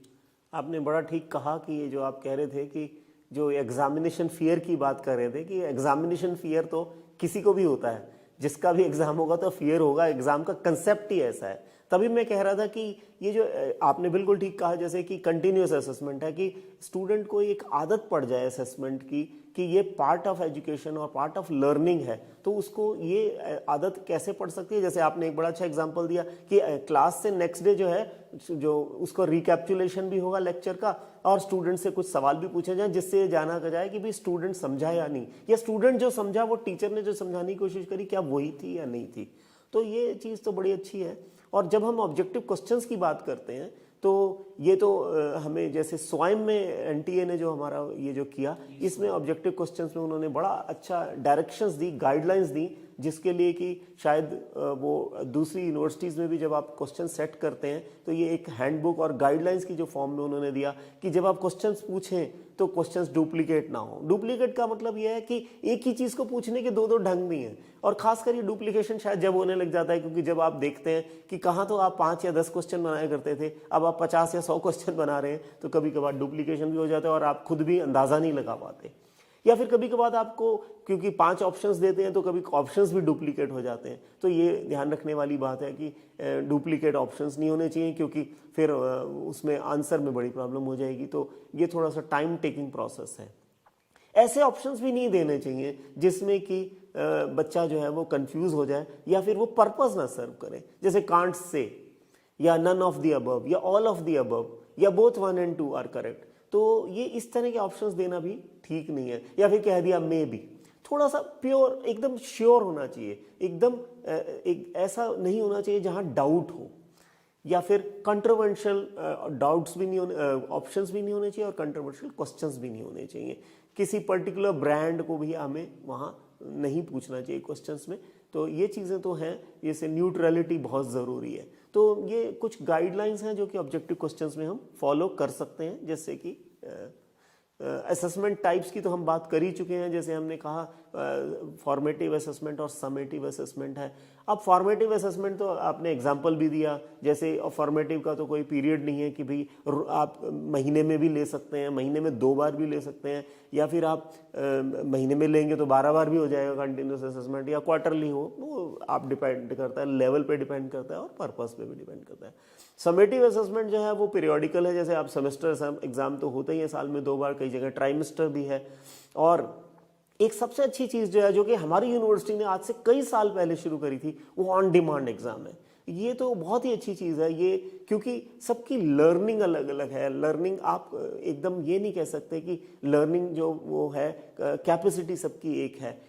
आपने बड़ा ठीक कहा कि ये जो आप कह रहे थे कि जो एग्जामिनेशन फियर की बात कर रहे थे कि एग्जामिनेशन फियर तो किसी को भी होता है, जिसका भी एग्जाम होगा तो फियर होगा, एग्जाम का कंसेप्ट ही ऐसा है। तभी मैं कह रहा था कि ये जो आपने बिल्कुल ठीक कहा जैसे कि कंटिन्यूअस असेसमेंट है, कि स्टूडेंट को एक आदत पड़ जाए असेसमेंट की कि ये पार्ट ऑफ एजुकेशन और पार्ट ऑफ लर्निंग है, तो उसको ये आदत कैसे पड़ सकती है। जैसे आपने एक बड़ा अच्छा एग्जांपल दिया कि क्लास से नेक्स्ट डे जो है जो उसको रिकैप्चुलेशन भी होगा लेक्चर का, और स्टूडेंट से कुछ सवाल भी पूछे जाए जिससे जाना जाए कि भाई स्टूडेंट समझा या नहीं, या स्टूडेंट जो समझा वो टीचर ने जो समझाने की कोशिश करी क्या वही थी या नहीं थी। तो ये चीज़ तो बड़ी अच्छी है। और जब हम ऑब्जेक्टिव क्वेश्चंस की बात करते हैं तो ये तो हमें जैसे स्वयं में एनटीए ने जो हमारा ये जो किया, इसमें ऑब्जेक्टिव क्वेश्चंस में उन्होंने बड़ा अच्छा डायरेक्शंस दी, गाइडलाइंस दी, जिसके लिए कि शायद वो दूसरी यूनिवर्सिटीज़ में भी जब आप क्वेश्चन सेट करते हैं तो ये एक हैंडबुक और गाइडलाइंस की जो फॉर्म में उन्होंने दिया कि जब आप क्वेश्चंस पूछें तो क्वेश्चंस डुप्लीकेट ना हो। डुप्लीकेट का मतलब यह है कि एक ही चीज़ को पूछने के दो दो ढंग नहीं है, और खासकर ये डुप्लीकेशन शायद जब होने लग जाता है क्योंकि जब आप देखते हैं कि कहाँ तो आप 5 या 10 क्वेश्चन बनाया करते थे, अब आप 50 या 100 क्वेश्चन बना रहे हैं, तो कभी कभार डुप्लीकेशन भी हो जाता है और आप खुद भी अंदाज़ा नहीं लगा पाते। या फिर कभी कभार आपको क्योंकि 5 ऑप्शंस देते हैं तो कभी ऑप्शंस भी डुप्लीकेट हो जाते हैं, तो ये ध्यान रखने वाली बात है कि डुप्लीकेट ऑप्शंस नहीं होने चाहिए क्योंकि फिर उसमें आंसर में बड़ी प्रॉब्लम हो जाएगी। तो ये थोड़ा सा टाइम टेकिंग प्रोसेस है। ऐसे ऑप्शंस भी नहीं देने चाहिए जिसमें कि बच्चा जो है वो कंफ्यूज हो जाए या फिर वो पर्पस ना सर्व करे, जैसे कांट से या नन ऑफ द अबव या ऑल ऑफ द अबव या बोथ 1 and 2 आर करेक्ट। तो ये इस तरह के ऑप्शंस देना भी ठीक नहीं है। या फिर कह दिया मे बी, थोड़ा सा प्योर एकदम श्योर होना चाहिए, एकदम एक ऐसा नहीं होना चाहिए जहां डाउट हो, या फिर कंट्रोवर्शियल डाउट्स भी नहीं होने, ऑप्शंस भी नहीं होने चाहिए और कंट्रोवर्शियल क्वेश्चंस भी नहीं होने चाहिए। किसी पर्टिकुलर ब्रांड को भी हमें वहाँ नहीं पूछना चाहिए क्वेश्चंस में। तो ये चीज़ें तो हैं, जैसे न्यूट्रलिटी बहुत ज़रूरी है। तो ये कुछ गाइडलाइंस हैं जो कि ऑब्जेक्टिव क्वेश्चंस में हम फॉलो कर सकते हैं। जैसे कि असेसमेंट टाइप्स की तो हम बात कर ही चुके हैं, जैसे हमने कहा फॉर्मेटिव असेसमेंट और समेटिव असेसमेंट है। अब फॉर्मेटिव असेसमेंट तो आपने एग्जांपल भी दिया, जैसे फॉर्मेटिव का तो कोई पीरियड नहीं है कि भाई आप महीने में भी ले सकते हैं, महीने में 2 बार भी ले सकते हैं, या फिर आप महीने में लेंगे तो 12 बार भी हो जाएगा कंटिन्यूस असेसमेंट, या क्वार्टरली हो, वो आप डिपेंड करता है, लेवल पे डिपेंड करता है और पर्पस पे भी डिपेंड करता है। समेटिव असेसमेंट जो है वो पीरियोडिकल है, जैसे आप सेमेस्टर एग्जाम तो होते ही है साल में 2 बार, कई जगह ट्राइमेस्टर भी है। और एक सबसे अच्छी चीज़ जो है, जो कि हमारी यूनिवर्सिटी ने आज से कई साल पहले शुरू करी थी, वो ऑन डिमांड एग्जाम है। ये तो बहुत ही अच्छी चीज़ है ये, क्योंकि सबकी लर्निंग अलग अलग है। लर्निंग आप एकदम ये नहीं कह सकते कि लर्निंग जो वो है कैपेसिटी सबकी एक है।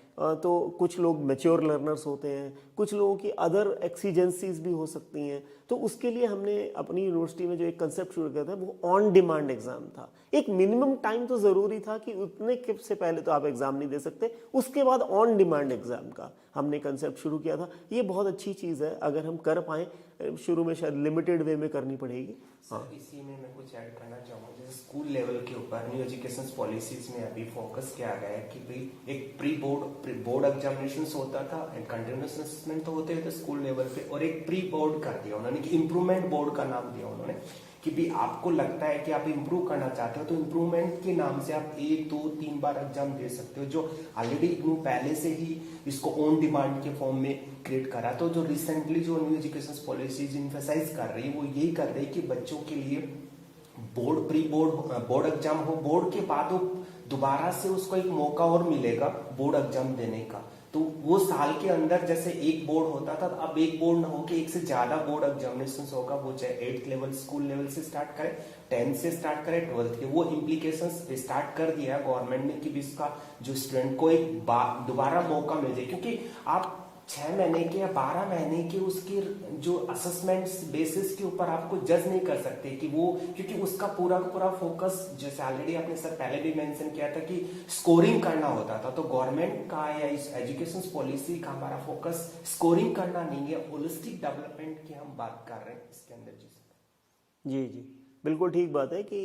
तो कुछ लोग मैच्योर लर्नर्स होते हैं, कुछ लोगों की अदर एक्सीजेंसीज भी हो सकती हैं। तो उसके लिए हमने अपनी यूनिवर्सिटी में जो एक कंसेप्ट शुरू किया था वो ऑन डिमांड एग्जाम था। एक मिनिमम टाइम तो ज़रूरी था कि उतने से पहले तो आप एग्ज़ाम नहीं दे सकते, उसके बाद ऑन डिमांड एग्जाम का हमने कंसेप्ट शुरू किया था। ये बहुत अच्छी चीज़ है, अगर हम कर पाएँ। शुरू में शायद लिमिटेड वे में करनी पड़ेगी। हाँ, इसी में मैं कुछ ऐड करना चाहूँगा। जैसे स्कूल लेवल के ऊपर न्यू एजुकेशन पॉलिसीज में अभी फोकस किया गया है कि भाई एक प्री बोर्ड एग्जामिनेशन होता था, एक कंटिन्यूस असेसमेंट तो होते थे स्कूल लेवल पे, और एक प्री बोर्ड कर दिया उन्होंने कि इम्प्रूवमेंट बोर्ड का नाम दिया उन्होंने कि भी आपको लगता है कि आप इंप्रूव करना चाहते हो तो इम्प्रूवमेंट के नाम से आप 1, 2, 3 बार एग्जाम दे सकते हो, जो ऑलरेडी इग्नू पहले से ही इसको ऑन डिमांड के फॉर्म में क्रिएट करा। तो जो रिसेंटली जो न्यू एजुकेशन पॉलिसीज इन्फेसाइज कर रही है वो यही कर रही है कि बच्चों के लिए प्री बोर्ड एग्जाम हो, बोर्ड के बाद दोबारा से उसको एक मौका और मिलेगा बोर्ड एग्जाम देने का। तो वो साल के अंदर जैसे एक बोर्ड होता था, अब एक बोर्ड ना हो के एक से ज्यादा बोर्ड एग्जामिनेशन होगा, वो चाहे 8th लेवल स्कूल लेवल से स्टार्ट करे, 10th से स्टार्ट करे, 12th के। वो इम्प्लीकेशंस स्टार्ट कर दिया है गवर्नमेंट ने कि इसका जो स्टूडेंट को एक दोबारा मौका मिल जाए, क्योंकि आप 6 महीने के या 12 महीने के उसकी जो असेसमेंट बेसिस के ऊपर आपको जज नहीं कर सकते कि वो, क्योंकि उसका पूरा का पूरा फोकस, जैसे ऑलरेडी आपने सर पहले भी मेंशन किया था कि स्कोरिंग करना होता था। तो गवर्नमेंट का या इस एजुकेशन पॉलिसी का हमारा फोकस स्कोरिंग करना नहीं है, होलिस्टिक डेवलपमेंट की हम बात कर रहे हैं इसके अंदर। जी जी, बिल्कुल ठीक बात है कि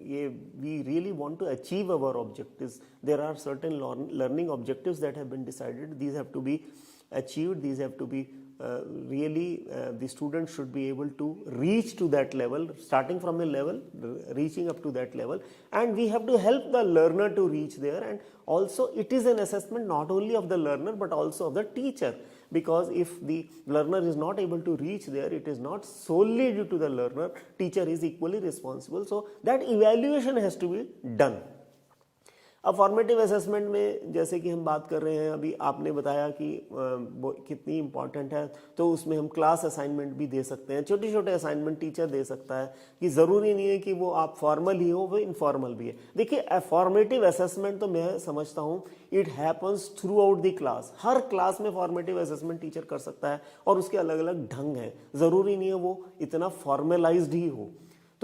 ये we really want to achieve our objectives. There are certain learning objectives that have been decided, these have to be achieved, these have to be really the student should be able to reach to that level, starting from a level, reaching up to that level, and we have to help the learner to reach there. And also it is an assessment not only of the learner but also of the teacher, because if the learner is not able to reach there, it is not solely due to the learner, teacher is equally responsible. So that evaluation has to be done. अब फॉर्मेटिव असेसमेंट में जैसे कि हम बात कर रहे हैं, अभी आपने बताया कि कितनी इम्पॉर्टेंट है, तो उसमें हम क्लास असाइनमेंट भी दे सकते हैं, छोटे छोटे असाइनमेंट टीचर दे सकता है, कि ज़रूरी नहीं है कि वो आप फॉर्मल ही हो, वो इनफॉर्मल भी है। देखिए फॉर्मेटिव असेसमेंट तो मैं समझता हूँ it happens through out the class, her class में फॉर्मेटिव असेसमेंट टीचर कर सकता है, और उसके अलग अलग ढंग हैं, ज़रूरी नहीं है वो इतना फॉर्मलाइज्ड ही हो।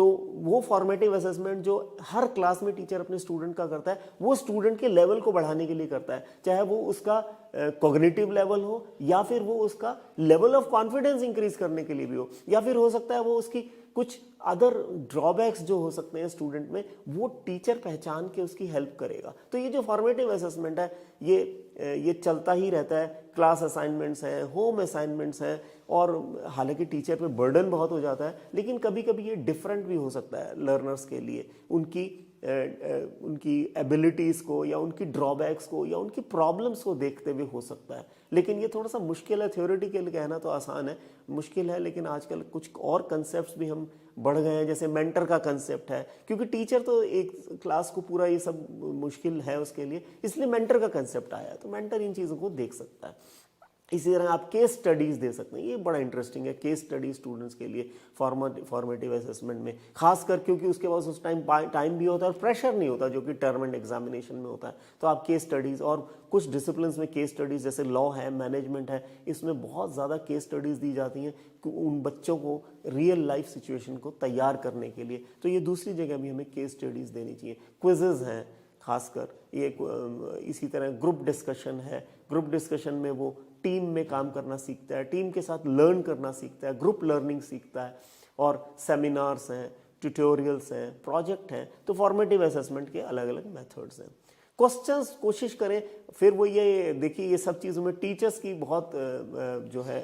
तो वो फॉर्मेटिव असेसमेंट जो हर क्लास में टीचर अपने स्टूडेंट का करता है, वो स्टूडेंट के लेवल को बढ़ाने के लिए करता है, चाहे वो उसका कॉग्निटिव लेवल हो या फिर वो उसका लेवल ऑफ कॉन्फिडेंस इंक्रीज करने के लिए भी हो, या फिर हो सकता है वो उसकी कुछ अदर ड्रॉबैक्स जो हो सकते हैं स्टूडेंट में, वो टीचर पहचान के उसकी हेल्प करेगा। तो ये जो फॉर्मेटिव असेसमेंट है ये चलता ही रहता है। क्लास असाइनमेंट्स हैं, होम असाइनमेंट्स हैं, और हालांकि टीचर पे बर्डन बहुत हो जाता है, लेकिन कभी कभी ये डिफरेंट भी हो सकता है लर्नर्स के लिए, उनकी एबिलिटीज़ को या उनकी ड्रॉबैक्स को या उनकी प्रॉब्लम्स को देखते हुए हो सकता है। लेकिन ये थोड़ा सा मुश्किल है, थ्योरेटिकल कहना तो आसान है, मुश्किल है। लेकिन आजकल कुछ और कंसेप्ट्स भी हम बढ़ गए हैं, जैसे मेंटर का कंसेप्ट है, क्योंकि टीचर तो एक क्लास को पूरा ये सब मुश्किल है उसके लिए, इसलिए मेंटर का कंसेप्ट आया। तो मेंटर इन चीज़ों को देख सकता है। इसी तरह आप केस स्टडीज़ दे सकते हैं, ये बड़ा इंटरेस्टिंग है, केस स्टडी स्टूडेंट्स के लिए फॉर्मेटिव असेसमेंट में, खासकर क्योंकि उसके पास उस टाइम भी होता है और प्रेशर नहीं होता जो कि टर्म एंड एग्जामिनेशन में होता है। तो आप केस स्टडीज़, और कुछ डिसिप्लिन्स में केस स्टडीज़ जैसे लॉ है, मैनेजमेंट है, इसमें बहुत ज़्यादा केस स्टडीज़ दी जाती हैं उन बच्चों को रियल लाइफ सिचुएशन को तैयार करने के लिए। तो ये दूसरी जगह भी हमें केस स्टडीज़ देनी चाहिए। क्विजेज़ हैं खासकर, ये इसी तरह ग्रुप डिस्कशन है, ग्रुप डिस्कशन में वो टीम में काम करना सीखता है, टीम के साथ लर्न करना सीखता है, ग्रुप लर्निंग सीखता है, और सेमिनार्स हैं, ट्यूटोरियल्स हैं, प्रोजेक्ट हैं। तो फॉर्मेटिव असेसमेंट के अलग अलग मेथड्स हैं। क्वेश्चंस कोशिश करें, फिर वो ये देखिए, ये सब चीज़ों में टीचर्स की बहुत जो है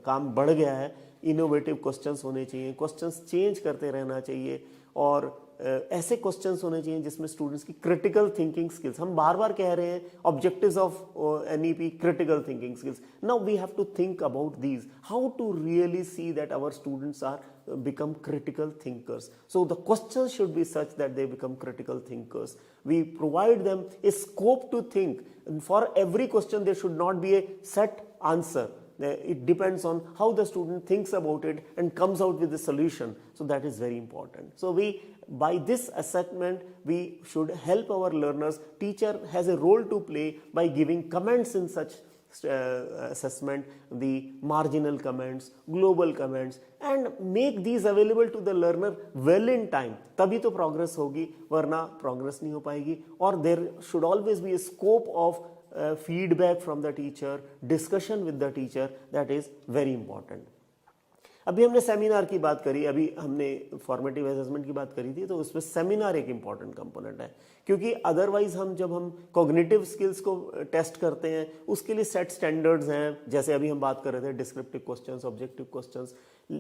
काम बढ़ गया है। इनोवेटिव क्वेश्चंस होने चाहिए, क्वेश्चंस चेंज करते रहना चाहिए, और ऐसे क्वेश्चंस होने चाहिए जिसमें स्टूडेंट्स की क्रिटिकल थिंकिंग स्किल्स, हम बार बार कह रहे हैं objectives of NEP critical thinking skills, now we have to think about these, how to really see that our students are become critical thinkers. So the questions should be such that they become critical thinkers. We provide them a scope to think, and for every question there should not be a set answer. It depends on how the student thinks about it and comes out with a solution. So that is very important. So by this assessment, we should help our learners. Teacher has a role to play by giving comments in such assessment, the marginal comments, global comments, and make these available to the learner well in time. तभी तो progress होगी, वरना progress नहीं हो पाएगी। और there should always be a scope of feedback from the teacher, discussion with the teacher, that is very important. अभी हमने सेमिनार की बात करी, अभी हमने फॉर्मेटिव असेसमेंट की बात करी थी, तो उसमें सेमिनार एक इम्पॉर्टेंट कंपोनेंट है, क्योंकि अदरवाइज जब हम कॉग्निटिव स्किल्स को टेस्ट करते हैं उसके लिए सेट स्टैंडर्ड्स हैं, जैसे अभी हम बात कर रहे थे डिस्क्रिप्टिव क्वेश्चंस, ऑब्जेक्टिव क्वेश्चंस,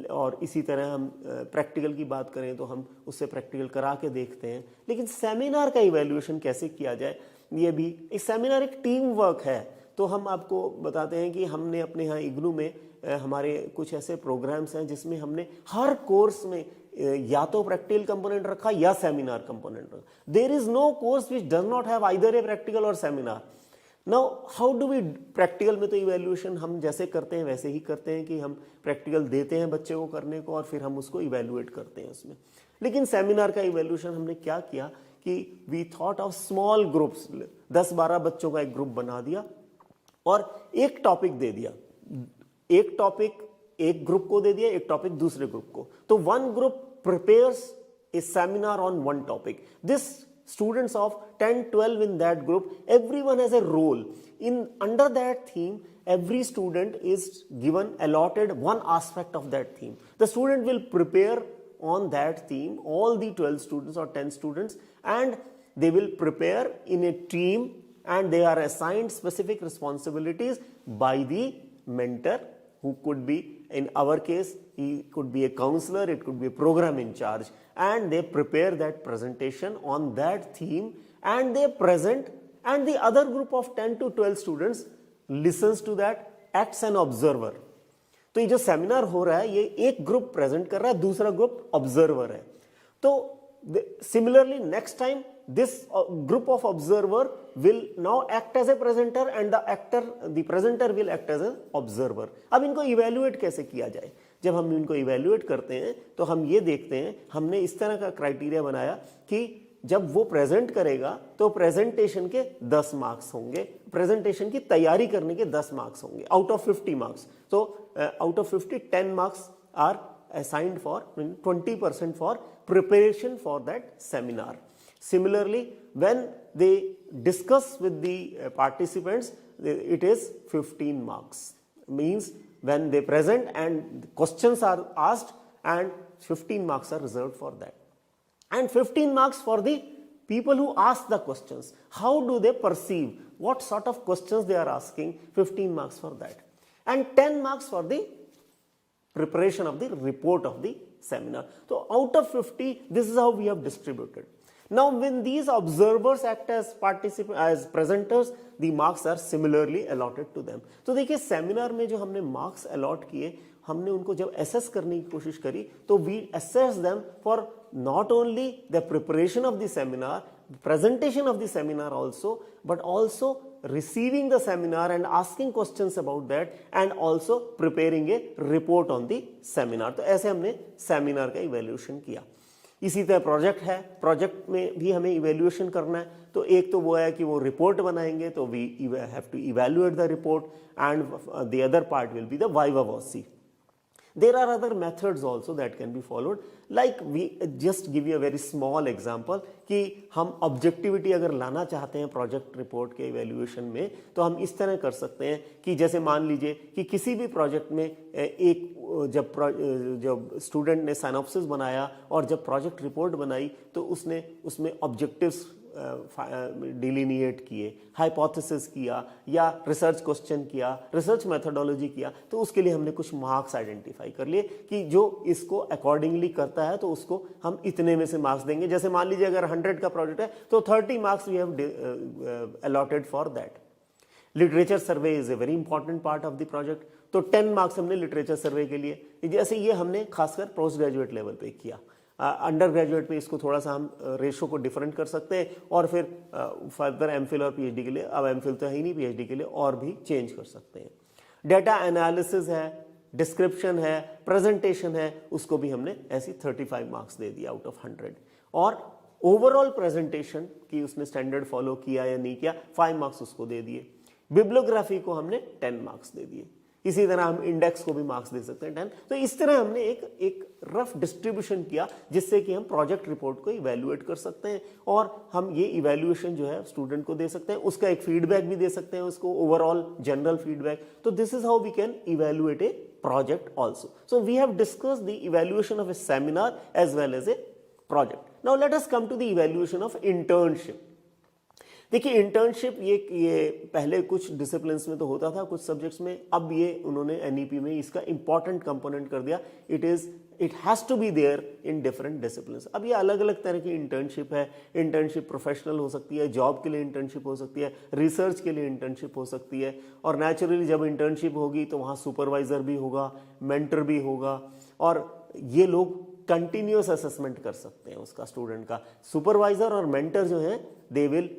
और इसी तरह हम प्रैक्टिकल की बात करें तो हम उससे प्रैक्टिकल करा के देखते हैं। लेकिन सेमिनार का इवैल्यूएशन कैसे किया जाए, ये भी एक सेमिनार एक टीम वर्क है। तो हम आपको बताते हैं कि हमने अपने यहाँ इग्नू में हमारे कुछ ऐसे प्रोग्राम्स हैं जिसमें हमने हर कोर्स में या तो प्रैक्टिकल कंपोनेंट रखा या सेमिनार कंपोनेंट रखा। There is no course which does not have either a practical और seminar. Now how do we, practical में तो इवैल्यूएशन हम जैसे करते हैं वैसे ही करते हैं कि हम प्रैक्टिकल देते हैं बच्चे को करने को और फिर हम उसको इवैल्यूएट करते हैं उसमें। लेकिन सेमिनार का इवैल्यूएशन हमने क्या किया कि we thought of small groups, 10-12 बच्चों का एक ग्रुप बना दिया और एक टॉपिक दे दिया, एक टॉपिक एक ग्रुप को दे दिया, एक टॉपिक दूसरे ग्रुप को। तो one group prepares a seminar on one topic. This students of 10-12 in that group, everyone has a role in under that theme. Every student is given allotted one aspect of that theme. The student will prepare on that theme, all the 12 students or 10 students, and they will prepare in a team, and they are assigned specific responsibilities by the mentor, who could be, in our case, he could be a counselor, it could be a program in charge, and they prepare that presentation on that theme and they present, and the other group of 10 to 12 students listens to that, acts an observer. तो ये जो सेमिनार हो रहा है ये एक ग्रुप प्रेजेंट कर रहा है, दूसरा ग्रुप ऑब्जर्वर है। तो similarly next time this group of observer will now act as a presenter and the presenter will act as an observer. अब इनको evaluate कैसे किया जाए? जब हम इनको evaluate करते हैं तो हम ये देखते हैं, हमने इस तरह का क्राइटेरिया बनाया कि जब वो प्रेजेंट करेगा तो प्रेजेंटेशन के 10 मार्क्स होंगे, प्रेजेंटेशन की तैयारी करने के 10 मार्क्स होंगे आउट ऑफ 50 मार्क्स। तो out of 50 10 marks are assigned for 20% for preparation for that seminar. Similarly, when they discuss with the participants, it is 15 marks. Means when they present and questions are asked, and 15 marks are reserved for that. And 15 marks for the people who ask the questions. How do they perceive? What sort of questions they are asking? 15 marks for that. And 10 marks for the preparation of the report of the seminar. So out of 50, this is how we have distributed. Now when these observers act as participants, as presenters, the marks are similarly allotted to them. तो देखिए सेमिनार में जो हमने मार्क्स अलॉट किए, हमने उनको जब एसेस करने की कोशिश करी तो we assess them for not only the preparation of the seminar, presentation of the seminar also, but also receiving the seminar and asking questions about that, and also preparing a report on the seminar. तो ऐसे हमने सेमिनार का इवेल्यूएशन किया. इसी तरह प्रोजेक्ट है, प्रोजेक्ट में भी हमें इवेल्यूएशन करना है. तो एक तो वो है कि वो रिपोर्ट बनाएंगे, तो we have to evaluate the report, and the other part will be the viva voce. There are other methods also that can be followed. Like we just give you a very small example कि हम objectivity अगर लाना चाहते हैं प्रोजेक्ट रिपोर्ट के इवेल्यूएशन में, तो हम इस तरह कर सकते हैं कि जैसे मान लीजिए कि किसी भी प्रोजेक्ट में एक जब स्टूडेंट ने साइनॉप्सिस बनाया और जब प्रोजेक्ट रिपोर्ट बनाई तो उसने उसमें ऑब्जेक्टिव्स डिलिनिएट किए, हाइपोथेसिस किया या रिसर्च क्वेश्चन किया, रिसर्च मेथोडोलॉजी किया, तो उसके लिए हमने कुछ मार्क्स आइडेंटिफाई कर लिए कि जो इसको अकॉर्डिंगली करता है तो उसको हम इतने में से मार्क्स देंगे. जैसे मान लीजिए अगर 100 का प्रोजेक्ट है तो 30 marks we have allotted for that. Literature survey is a very important part of the project, तो 10 मार्क्स हमने लिटरेचर सर्वे के लिए. जैसे ये हमने खासकर पोस्ट ग्रेजुएट लेवल पे किया. अंडर ग्रेजुएट में इसको थोड़ा सा हम रेशो को डिफरेंट कर सकते हैं, और फिर फर्दर एमफिल और पीएचडी के लिए, अब एमफिल तो है ही नहीं, पीएचडी के लिए और भी चेंज कर सकते हैं. डेटा एनालिसिस है, डिस्क्रिप्शन है, प्रेजेंटेशन है, उसको भी हमने ऐसी 35 मार्क्स दे दिया आउट ऑफ 100. और ओवरऑल प्रेजेंटेशन की उसने स्टैंडर्ड फॉलो किया या नहीं किया, 5 मार्क्स उसको दे दिए. बिब्लियोग्राफी को हमने 10 मार्क्स दे दिए. इसी तरह हम इंडेक्स को भी मार्क्स दे सकते हैं 10. तो इस तरह हमने एक रफ डिस्ट्रीब्यूशन किया जिससे कि हम प्रोजेक्ट रिपोर्ट को इवैल्यूएट कर सकते हैं, और हम ये इवैल्यूएशन जो है स्टूडेंट को दे सकते हैं, उसका एक फीडबैक भी दे सकते हैं, उसको ओवरऑल जनरल फीडबैक. तो this is how we can evaluate a project also. So we have discussed the evaluation of a seminar as well as a project. Now let us come to the evaluation of internship. देखिए इंटर्नशिप ये पहले कुछ डिसिप्लिन्स में तो होता था, कुछ सब्जेक्ट्स में, अब ये उन्होंने एनईपी में इसका इंपॉर्टेंट कंपोनेंट कर दिया. It has to be there in different disciplines. अब ये अलग अलग तरह की इंटर्नशिप है. इंटर्नशिप प्रोफेशनल हो सकती है, जॉब के लिए इंटर्नशिप हो सकती है, रिसर्च के लिए इंटर्नशिप हो सकती है, और नेचुरली जब इंटर्नशिप होगी तो वहाँ सुपरवाइजर भी होगा, मेंटर भी होगा, और ये लोग कंटिन्यूअस असेसमेंट कर सकते हैं उसका, स्टूडेंट का. सुपरवाइजर और मेंटर जो हैं they will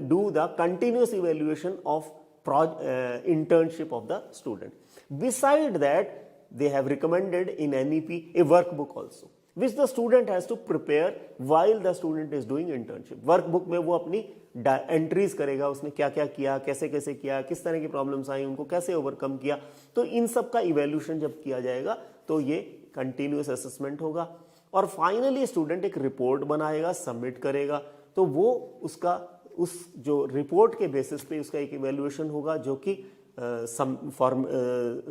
do the continuous evaluation of internship of the student. Beside that, they have recommended in NEP a workbook also, which the student has to prepare while the student is doing internship. Workbook में वो अपनी एंट्रीज करेगा, उसने क्या क्या किया, कैसे कैसे किया, किस तरह की प्रॉब्लम्स आई, उनको कैसे ओवरकम किया. तो इन सब का इवैल्यूएशन जब किया जाएगा तो ये कंटिन्यूअस असेसमेंट होगा, और फाइनली स्टूडेंट एक रिपोर्ट बनाएगा, सबमिट करेगा. तो वो उसका उस जो रिपोर्ट के बेसिस पे उसका एक इवैल्यूएशन होगा जो कि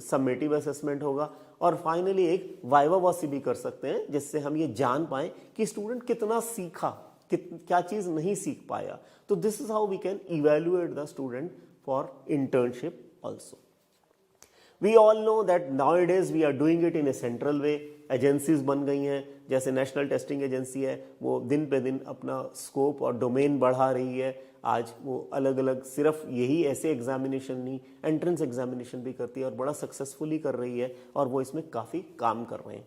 समेटिव असेसमेंट होगा, और फाइनली एक वाइवा वॉसी भी कर सकते हैं जिससे हम ये जान पाएं कि स्टूडेंट कितना सीखा, क्या चीज नहीं सीख पाया. तो this is how we can evaluate the student for internship also. We all know that nowadays we are doing it in a central way. Agencies बन गई हैं, जैसे नेशनल टेस्टिंग एजेंसी है, वो दिन पे दिन अपना स्कोप और डोमेन बढ़ा रही है. आज वो अलग अलग सिर्फ यही ऐसे एग्जामिनेशन नहीं, एंट्रेंस एग्जामिनेशन भी करती है और बड़ा सक्सेसफुली कर रही है, और वो इसमें काफ़ी काम कर रहे हैं.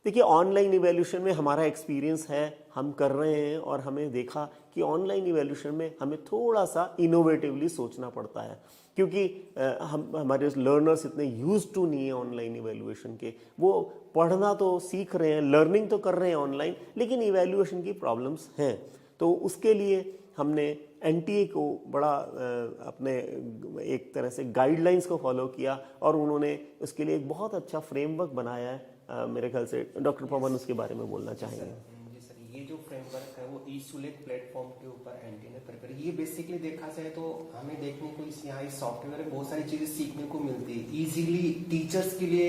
देखिए ऑनलाइन इवैल्यूएशन में हमारा एक्सपीरियंस है, हम कर रहे हैं, और हमें देखा कि ऑनलाइन इवैल्यूएशन में हमें थोड़ा सा इनोवेटिवली सोचना पड़ता है, क्योंकि हमारे लर्नर्स इतने यूज टू नहीं है ऑनलाइन इवैल्यूएशन के. वो पढ़ना तो सीख रहे हैं, लर्निंग तो कर रहे हैं ऑनलाइन, लेकिन इवैल्यूएशन की प्रॉब्लम्स हैं. तो उसके लिए हमने एनटीए को बड़ा अपने एक तरह से गाइडलाइंस को फॉलो किया, और उन्होंने उसके लिए एक बहुत अच्छा फ्रेमवर्क बनाया है. मेरे ख्याल से डॉक्टर पवन उसके बारे में बोलना चाहेंगे। जी सर, ये जो फ्रेमवर्क है वो ई-सुलेट प्लेटफॉर्म के ऊपर एंटी ने प्रिपेयर, ये बेसिकली देखा जाए तो हमें देखने को यहाँ इस सॉफ्टवेयर में बहुत सारी चीजें सीखने को मिलती है। इजीली टीचर्स के लिए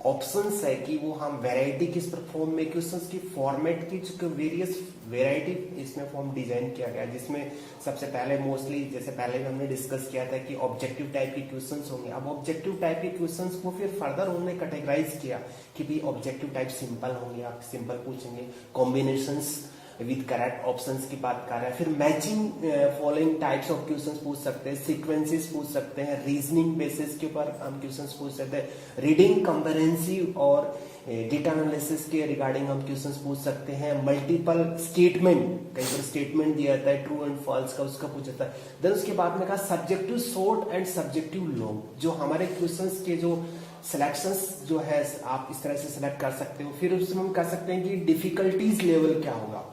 ऑप्शंस है कि वो हम वैरायटी किस पर फॉर्म में क्वेश्चंस की फॉर्मेट की वेरियस वैरायटी इसमें फॉर्म डिजाइन किया गया, जिसमें सबसे पहले मोस्टली जैसे पहले भी हमने डिस्कस किया था कि ऑब्जेक्टिव टाइप के क्वेश्चंस होंगे। अब ऑब्जेक्टिव टाइप के क्वेश्चंस को फिर फर्दर उन्होंने कैटेगराइज किया कि भी ऑब्जेक्टिव टाइप सिंपल होंगे, आप सिंपल पूछेंगे, कॉम्बिनेशंस विद करेक्ट ऑप्शंस की बात कर रहे हैं, फिर matching following types of questions पूछ सकते हैं, सीक्वेंसेस पूछ सकते हैं, रीजनिंग बेसिस के ऊपर हम क्वेश्चंस पूछ सकते हैं, रीडिंग कंप्रेहेंसिव और डेटा एनालिसिस के रिगार्डिंग हम क्वेश्चंस पूछ सकते हैं, मल्टीपल स्टेटमेंट, कई बार स्टेटमेंट दिया जाता है ट्रू एंड फॉल्स का, उसका पूछा जाता है। देन उसके बाद में कहा subjective short and subjective long, जो हमारे क्वेश्चंस के जो सिलेक्शंस जो है आप इस तरह से सिलेक्ट कर सकते हो। फिर उसमें हम कर सकते हैं कि डिफिकल्टीज लेवल क्या होगा,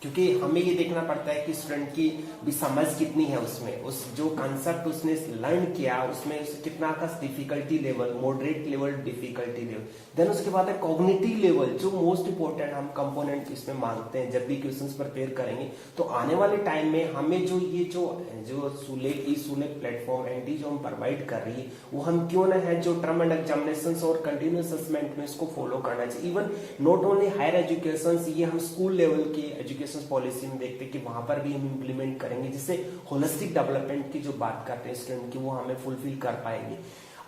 क्योंकि हमें ये देखना पड़ता है कि स्टूडेंट की भी समझ कितनी है उसमें, उस जो कंसेप्ट उसने लर्न किया उसमें कितना का difficulty level, moderate level, difficulty level. Then उसके बाद है कॉग्निटिव लेवल, जो मोस्ट इंपोर्टेंट हम कंपोनेंट इसमें मांगते हैं जब भी क्वेश्चंस प्रिपेयर करेंगे। तो आने वाले टाइम में हमें जो ये जो सुलेख ई सुलेख प्लेटफॉर्म एंटी जो हम प्रोवाइड कर रही है, वो हम क्यों ना है जो टर्म एंड एग्जामिनेशन और कंटिन्यूस असेसमेंट में इसको फॉलो करना चाहिए। Even not only higher education, ये हम स्कूल लेवल की एजुकेशन पॉलिसी में देखते हैं कि वहां पर भी हम इंप्लीमेंट करेंगे, जिससे होलिस्टिक डेवलपमेंट की जो बात करते हैं स्टूडेंट की, वो हमें फुलफिल कर पाएंगे।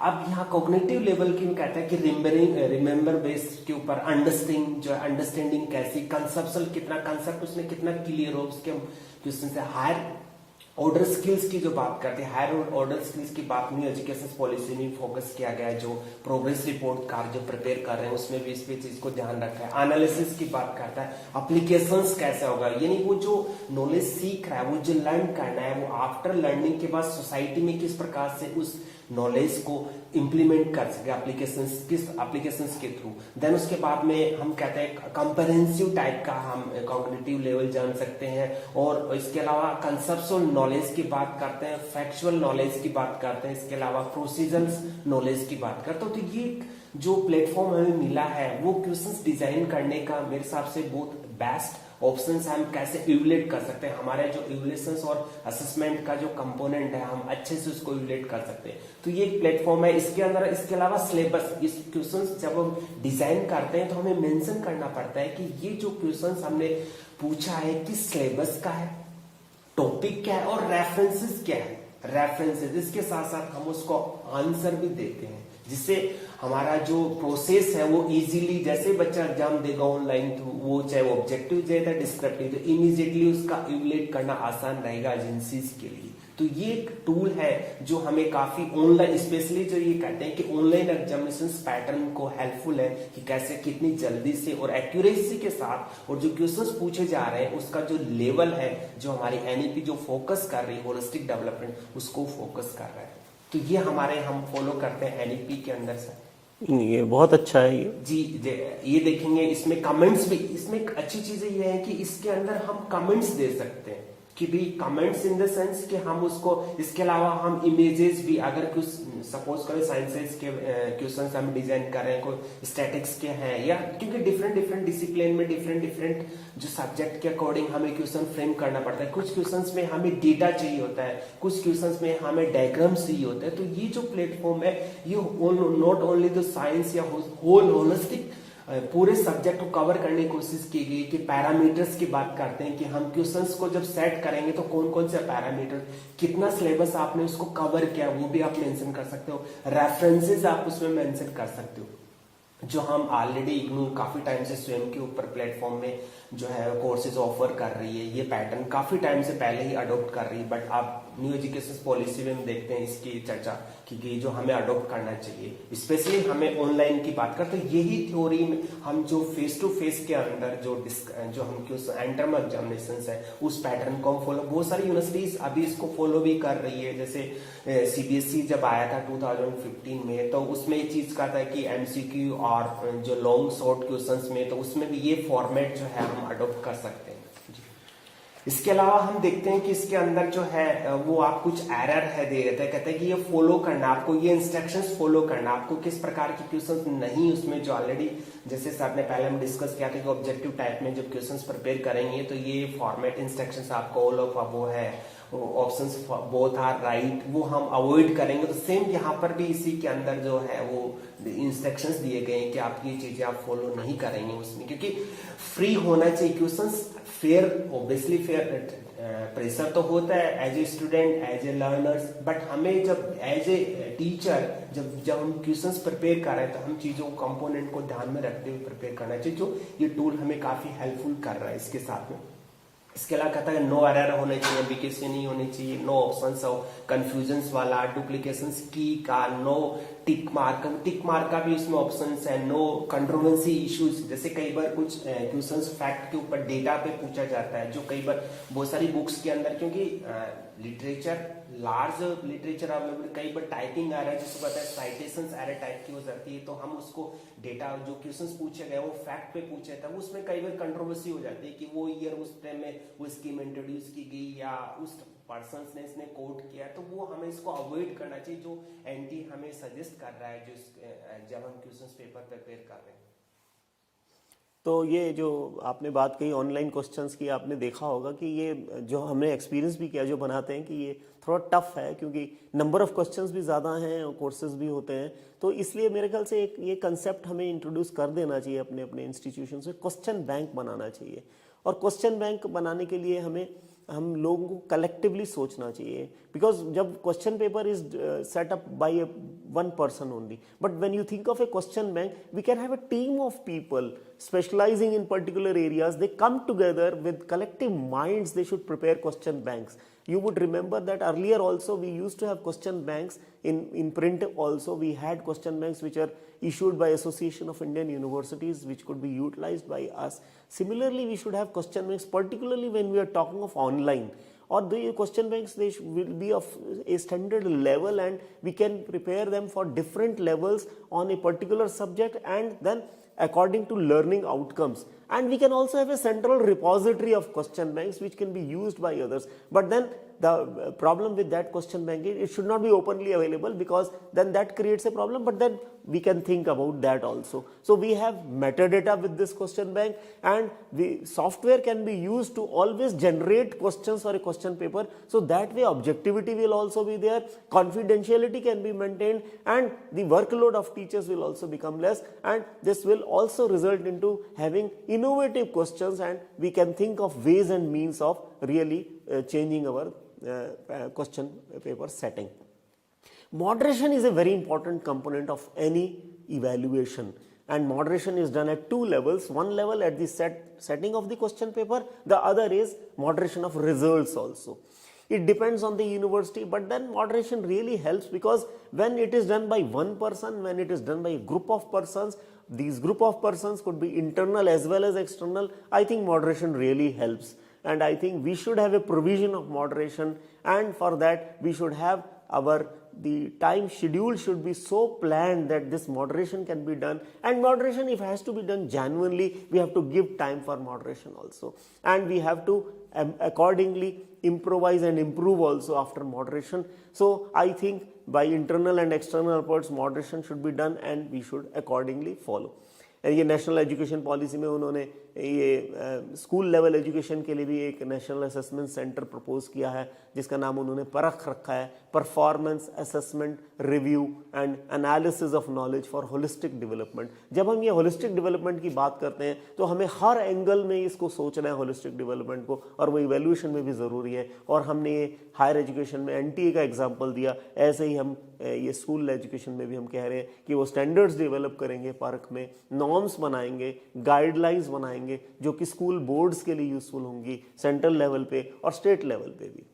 अब यहाँ कॉग्निटिव लेवल की में कहता है कि रिमेंबर बेस के ऊपर अंडरस्टैंडिंग कैसी, कंसेप्चुअल कितना कंसेप्ट उसने कितना क्लियर हो, उसके क्वेश्चन से हायर ऑर्डर स्किल्स की जो बात करते हैं, हायर ऑर्डर स्किल्स की बात न्यू एजुकेशन पॉलिसी में फोकस किया गया है। जो प्रोग्रेस रिपोर्ट कार्ड जो प्रिपेयर कर रहे हैं उसमें भी इस पे चीज को ध्यान रखा है। एनालिसिस की बात करता है, एप्लीकेशंस कैसे होगा, यानी वो जो नॉलेज सीख रहा है, वो जो लर्न करना है, वो आफ्टर लर्निंग के बाद सोसाइटी में किस प्रकार से उस नॉलेज को इंप्लीमेंट कर सके, किस एप्लीकेशंस के थ्रू। देन उसके बाद में हम कहते हैं कंप्रेहेंसिव टाइप का हम कॉग्निटिव लेवल जान सकते हैं, और इसके अलावा कंसेप्चुअल नॉलेज की बात करते हैं, फैक्चुअल नॉलेज की बात करते हैं, इसके अलावा प्रोसीजरल नॉलेज की बात करते हैं। तो ये जो प्लेटफॉर्म हमें मिला है वो क्वेश्चंस डिजाइन करने का मेरे हिसाब से बहुत बेस्ट ऑप्शन है। हम कैसे इवैल्यूएट कर सकते हैं, हमारे जो इवैल्यूएशन और असेसमेंट का जो कंपोनेंट है हम अच्छे से उसको इवैल्यूएट कर सकते हैं। तो ये एक प्लेटफॉर्म है। इसके अंदर इसके अलावा सिलेबस, इस क्वेश्चंस जब हम डिजाइन करते हैं तो हमें मेंशन करना पड़ता है कि ये जो क्वेश्चंस हमने पूछा है किस सिलेबस का है, टॉपिक क्या है और रेफरेंसेस क्या है। रेफरेंसेस इसके साथ साथ हम उसको आंसर भी देते हैं, जिससे हमारा जो प्रोसेस है वो इजीली, जैसे बच्चा एग्जाम देगा ऑनलाइन थ्रू, वो चाहे वो ऑब्जेक्टिव जाए या डिस्क्रिप्टिव, तो इमीडिएटली उसका इवैल्यूएट करना आसान रहेगा एजेंसीज के लिए। तो ये एक टूल है जो हमें काफी ऑनलाइन, स्पेशली जो ये कहते हैं कि ऑनलाइन एग्जामिनेशन पैटर्न को हेल्पफुल है कि कैसे कितनी जल्दी से और एक्यूरेसी के साथ, और जो क्वेश्चंस पूछे जा रहे हैं उसका जो लेवल है, जो हमारी एनईपी जो फोकस कर रही है होलिस्टिक डेवलपमेंट, उसको फोकस कर रहा है। तो ये हमारे हम फॉलो करते हैं एनईपी के अंदर से। ये बहुत अच्छा है ये जी। ये देखेंगे इसमें कमेंट्स भी, इसमें एक अच्छी चीज ये है कि इसके अंदर हम कमेंट्स दे सकते हैं कि भी कमेंट्स इन द सेंस कि हम उसको, इसके अलावा हम इमेजेस भी, अगर कुछ सपोज करें साइंसेस के क्वेश्चंस हम डिजाइन कर रहे हैं, कोई स्टैटिक्स के हैं, या क्योंकि डिफरेंट डिसिप्लिन में डिफरेंट जो सब्जेक्ट के अकॉर्डिंग हमें क्वेश्चन फ्रेम करना पड़ता है। कुछ क्वेश्चंस में हमें डेटा चाहिए होता है, कुछ क्वेश्चंस में हमें डायग्राम्स चाहिए होता है। तो ये जो प्लेटफॉर्म है ये नॉट ओनली द साइंस या होल होलिस्टिक पूरे सब्जेक्ट को कवर करने की कोशिश की गई कि पैरामीटर्स की बात करते हैं कि हम क्वेश्चंस को जब सेट करेंगे तो कौन कौन से पैरामीटर, कितना सिलेबस आपने उसको कवर किया वो भी आप मेंशन कर सकते हो, रेफरेंसेस आप उसमें मेंशन कर सकते हो। जो हम ऑलरेडी इग्नू काफी टाइम से स्वयं के ऊपर प्लेटफॉर्म में जो है कोर्सेज ऑफर कर रही है, ये पैटर्न काफी टाइम से पहले ही अडॉप्ट कर रही है, बट आप न्यू एजुकेशन पॉलिसी में हम देखते हैं इसकी चर्चा कि जो हमें अडॉप्ट करना चाहिए। स्पेशली हमें ऑनलाइन की बात करते हैं, यही थ्योरी में हम जो फेस टू फेस के अंदर जो हम एंटरम एग्जामिनेशन है उस पैटर्न को हम फॉलो, बहुत सारी यूनिवर्सिटीज अभी इसको फॉलो भी कर रही है। जैसे सीबीएसई जब आया था 2015 में, तो उसमें ये चीज का था कि एमसीक्यू और जो लॉन्ग शॉर्ट क्वेश्चंस में, तो उसमें भी ये फॉर्मेट जो है हम अडॉप्ट कर सकते हैं। इसके अलावा हम देखते हैं कि इसके अंदर जो है वो आप कुछ एरर है दे देते हैं, कहते हैं कि ये फॉलो करना, आपको ये इंस्ट्रक्शंस फॉलो करना, आपको किस प्रकार के क्वेश्चंस नहीं उसमें जो ऑलरेडी जैसे सर ने पहले हम डिस्कस किया था कि ऑब्जेक्टिव टाइप में जब क्वेश्चंस प्रिपेयर करेंगे तो ये फॉर्मेट इंस्ट्रक्शंस आपको ऑल ऑफ वो है ऑप्शंस बोथ आर राइट वो हम अवॉइड करेंगे। तो सेम यहाँ पर भी इसी के अंदर जो है वो इंस्ट्रक्शंस दिए गए हैं कि आप ये चीजें आप फॉलो नहीं करेंगे उसमें, क्योंकि फ्री होना चाहिए questions, fair, obviously fair. Pressure तो होता है as a student, as a learners, but हमें जब एज ए टीचर जब हम क्वेश्चंस प्रिपेयर कर रहे हैं तो हम चीजों को कंपोनेंट को ध्यान में रखते हुए प्रिपेयर करना चाहिए, जो ये टूल हमें काफी हेल्पफुल कर रहा है इसके साथ में। इसके अलावा कहता है नो एरर होने चाहिए, एम्बिगुइटी नहीं होनी चाहिए, नो ऑप्शंस और कंफ्यूजन्स वाला, डुप्लीकेशंस की का, नो टिक मार्क का भी उसमें ऑप्शंस है, नो कंट्रोवर्सी इश्यूज, जैसे कई बार कुछ क्वेश्चंस फैक्ट के ऊपर डेटा पे पूछा जाता है, जो कई बार बहुत सारी बुक्स के अंदर, क्योंकि लिटरेचर लार्ज लिटरेचर अवेलेबल, कई बार टाइपिंग आ रहा है जिसको कहता है साइटेशंस एरर टाइप की हो जाती है, तो हम उसको डेटा जो क्वेश्चंस पूछे गए वो फैक्ट पे पूछे थे, उसमें कई बार कंट्रोवर्सी हो जाती है कि वो ईयर उस टाइम में वो स्कीम इंट्रोड्यूस की गई या उस पर्सन ने इसने कोट किया, तो वो हमें इसको अवॉइड करना चाहिए, जो एनटी हमें सजेस्ट कर रहा है जो जब हम क्वेश्चंस पेपर प्रिपेयर कर रहे हैं। तो ये जो आपने बात कही ऑनलाइन क्वेश्चंस की, आपने देखा होगा कि ये जो हमने एक्सपीरियंस भी किया, जो बनाते हैं कि ये थोड़ा टफ है क्योंकि नंबर ऑफ क्वेश्चंस भी ज़्यादा हैं और कोर्सेज भी होते हैं, तो इसलिए मेरे ख्याल से एक ये कंसेप्ट हमें इंट्रोड्यूस कर देना चाहिए अपने अपने इंस्टीट्यूशन से, क्वेश्चन बैंक बनाना चाहिए। और क्वेश्चन बैंक बनाने के लिए हम लोगों को कलेक्टिवली सोचना चाहिए, बिकॉज जब question paper is set up by one person only, but when you think of a question bank, we can have a team of people specializing in particular areas. They come together with collective minds, they should prepare question banks. You would remember that earlier also we used to have question banks in print also. We had question banks which are issued by Association of Indian Universities, which could be utilized by us. Similarly, we should have question banks, particularly when we are talking of online. Or the question banks, they will be of a standard level and we can prepare them for different levels on a particular subject and then according to learning outcomes. And we can also have a central repository of question banks which can be used by others. But then the problem with that question bank is it should not be openly available, because then that creates a problem, but then we can think about that also. So we have metadata with this question bank, and the software can be used to always generate questions for a question paper, so that way objectivity will also be there, confidentiality can be maintained, and the workload of teachers will also become less, and this will also result into having innovative questions, and we can think of ways and means of really changing our question paper setting. Moderation is a very important component of any evaluation, and moderation is done at two levels. One level at the setting of the question paper, the other is moderation of results also. It depends on the university, but then moderation really helps, because when it is done by one person, when it is done by a group of persons, these group of persons could be internal as well as external, I think moderation really helps. And I think we should have a provision of moderation, and for that we should have the time schedule should be so planned that this moderation can be done. And moderation, if it has to be done genuinely, we have to give time for moderation also, and we have to accordingly improvise and improve also after moderation. So I think by internal and external efforts moderation should be done, and we should accordingly follow. ये नेशनल एजुकेशन पॉलिसी में उन्होंने ये स्कूल लेवल एजुकेशन के लिए भी एक नेशनल असेसमेंट सेंटर प्रपोज किया है, जिसका नाम उन्होंने परख रखा है, performance assessment review and analysis of knowledge for holistic development. जब हम ये होलिस्टिक डेवलपमेंट की बात करते हैं तो हमें हर एंगल में इसको सोचना है होलिस्टिक डेवलपमेंट को, और वो इवैल्यूएशन में भी ज़रूरी है। और हमने ये हायर एजुकेशन में एनटीए का एग्जाम्पल दिया, ऐसे ही हम ये स्कूल एजुकेशन में भी हम कह रहे हैं कि वो स्टैंडर्ड्स डेवलप करेंगे परख में, नॉर्म्स बनाएंगे, गाइडलाइंस बनाएंगे जो कि स्कूल बोर्ड्स के लिए यूजफुल होंगी सेंट्रल लेवल पे और स्टेट लेवल पे भी।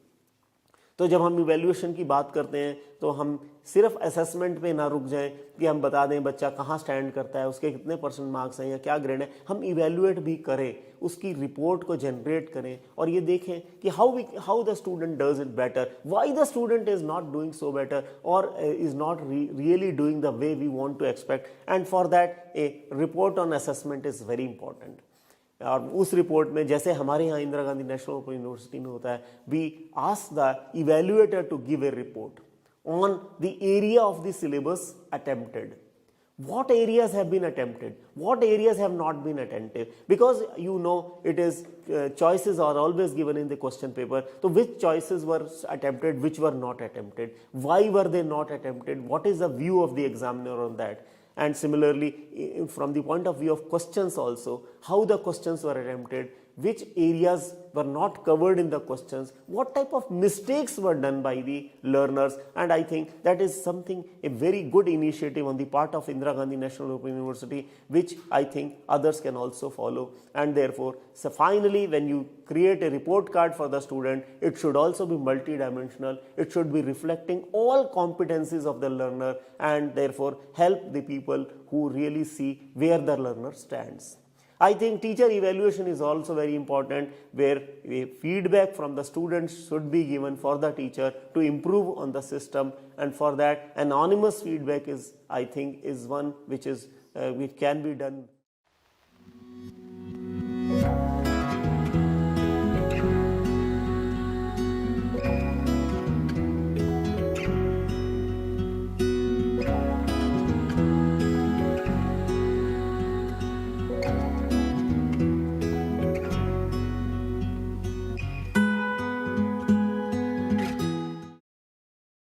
तो जब हम इवैल्यूएशन की बात करते हैं तो हम सिर्फ असेसमेंट पे ना रुक जाएं कि हम बता दें बच्चा कहाँ स्टैंड करता है, उसके कितने % मार्क्स हैं या क्या ग्रेड है। हम इवैल्यूएट भी करें, उसकी रिपोर्ट को जनरेट करें और ये देखें कि how the student does it better, why the student is not doing so better और is not really doing the way we want to expect, and for that a report on assessment is very important. और उस रिपोर्ट में जैसे हमारे यहाँ Indira Gandhi National Open University में होता है, we ask the evaluator to give a report on the area of the syllabus attempted. What areas have been attempted? What areas have not been attempted? Because you know it is choices are always given in the question paper. So which choices were attempted, which were not attempted? Why were they not attempted? What is the view of the examiner on that? And similarly, from the point of view of questions also, how the questions were attempted, which areas were not covered in the questions, what type of mistakes were done by the learners, and I think that is something, a very good initiative on the part of Indira Gandhi National Open University, which I think others can also follow. And therefore, so finally, when you create a report card for the student, it should also be multidimensional, it should be reflecting all competencies of the learner, and therefore help the people who really see where the learner stands. I think teacher evaluation is also very important, where feedback from the students should be given for the teacher to improve on the system, and for that anonymous feedback is, I think, is one which can be done.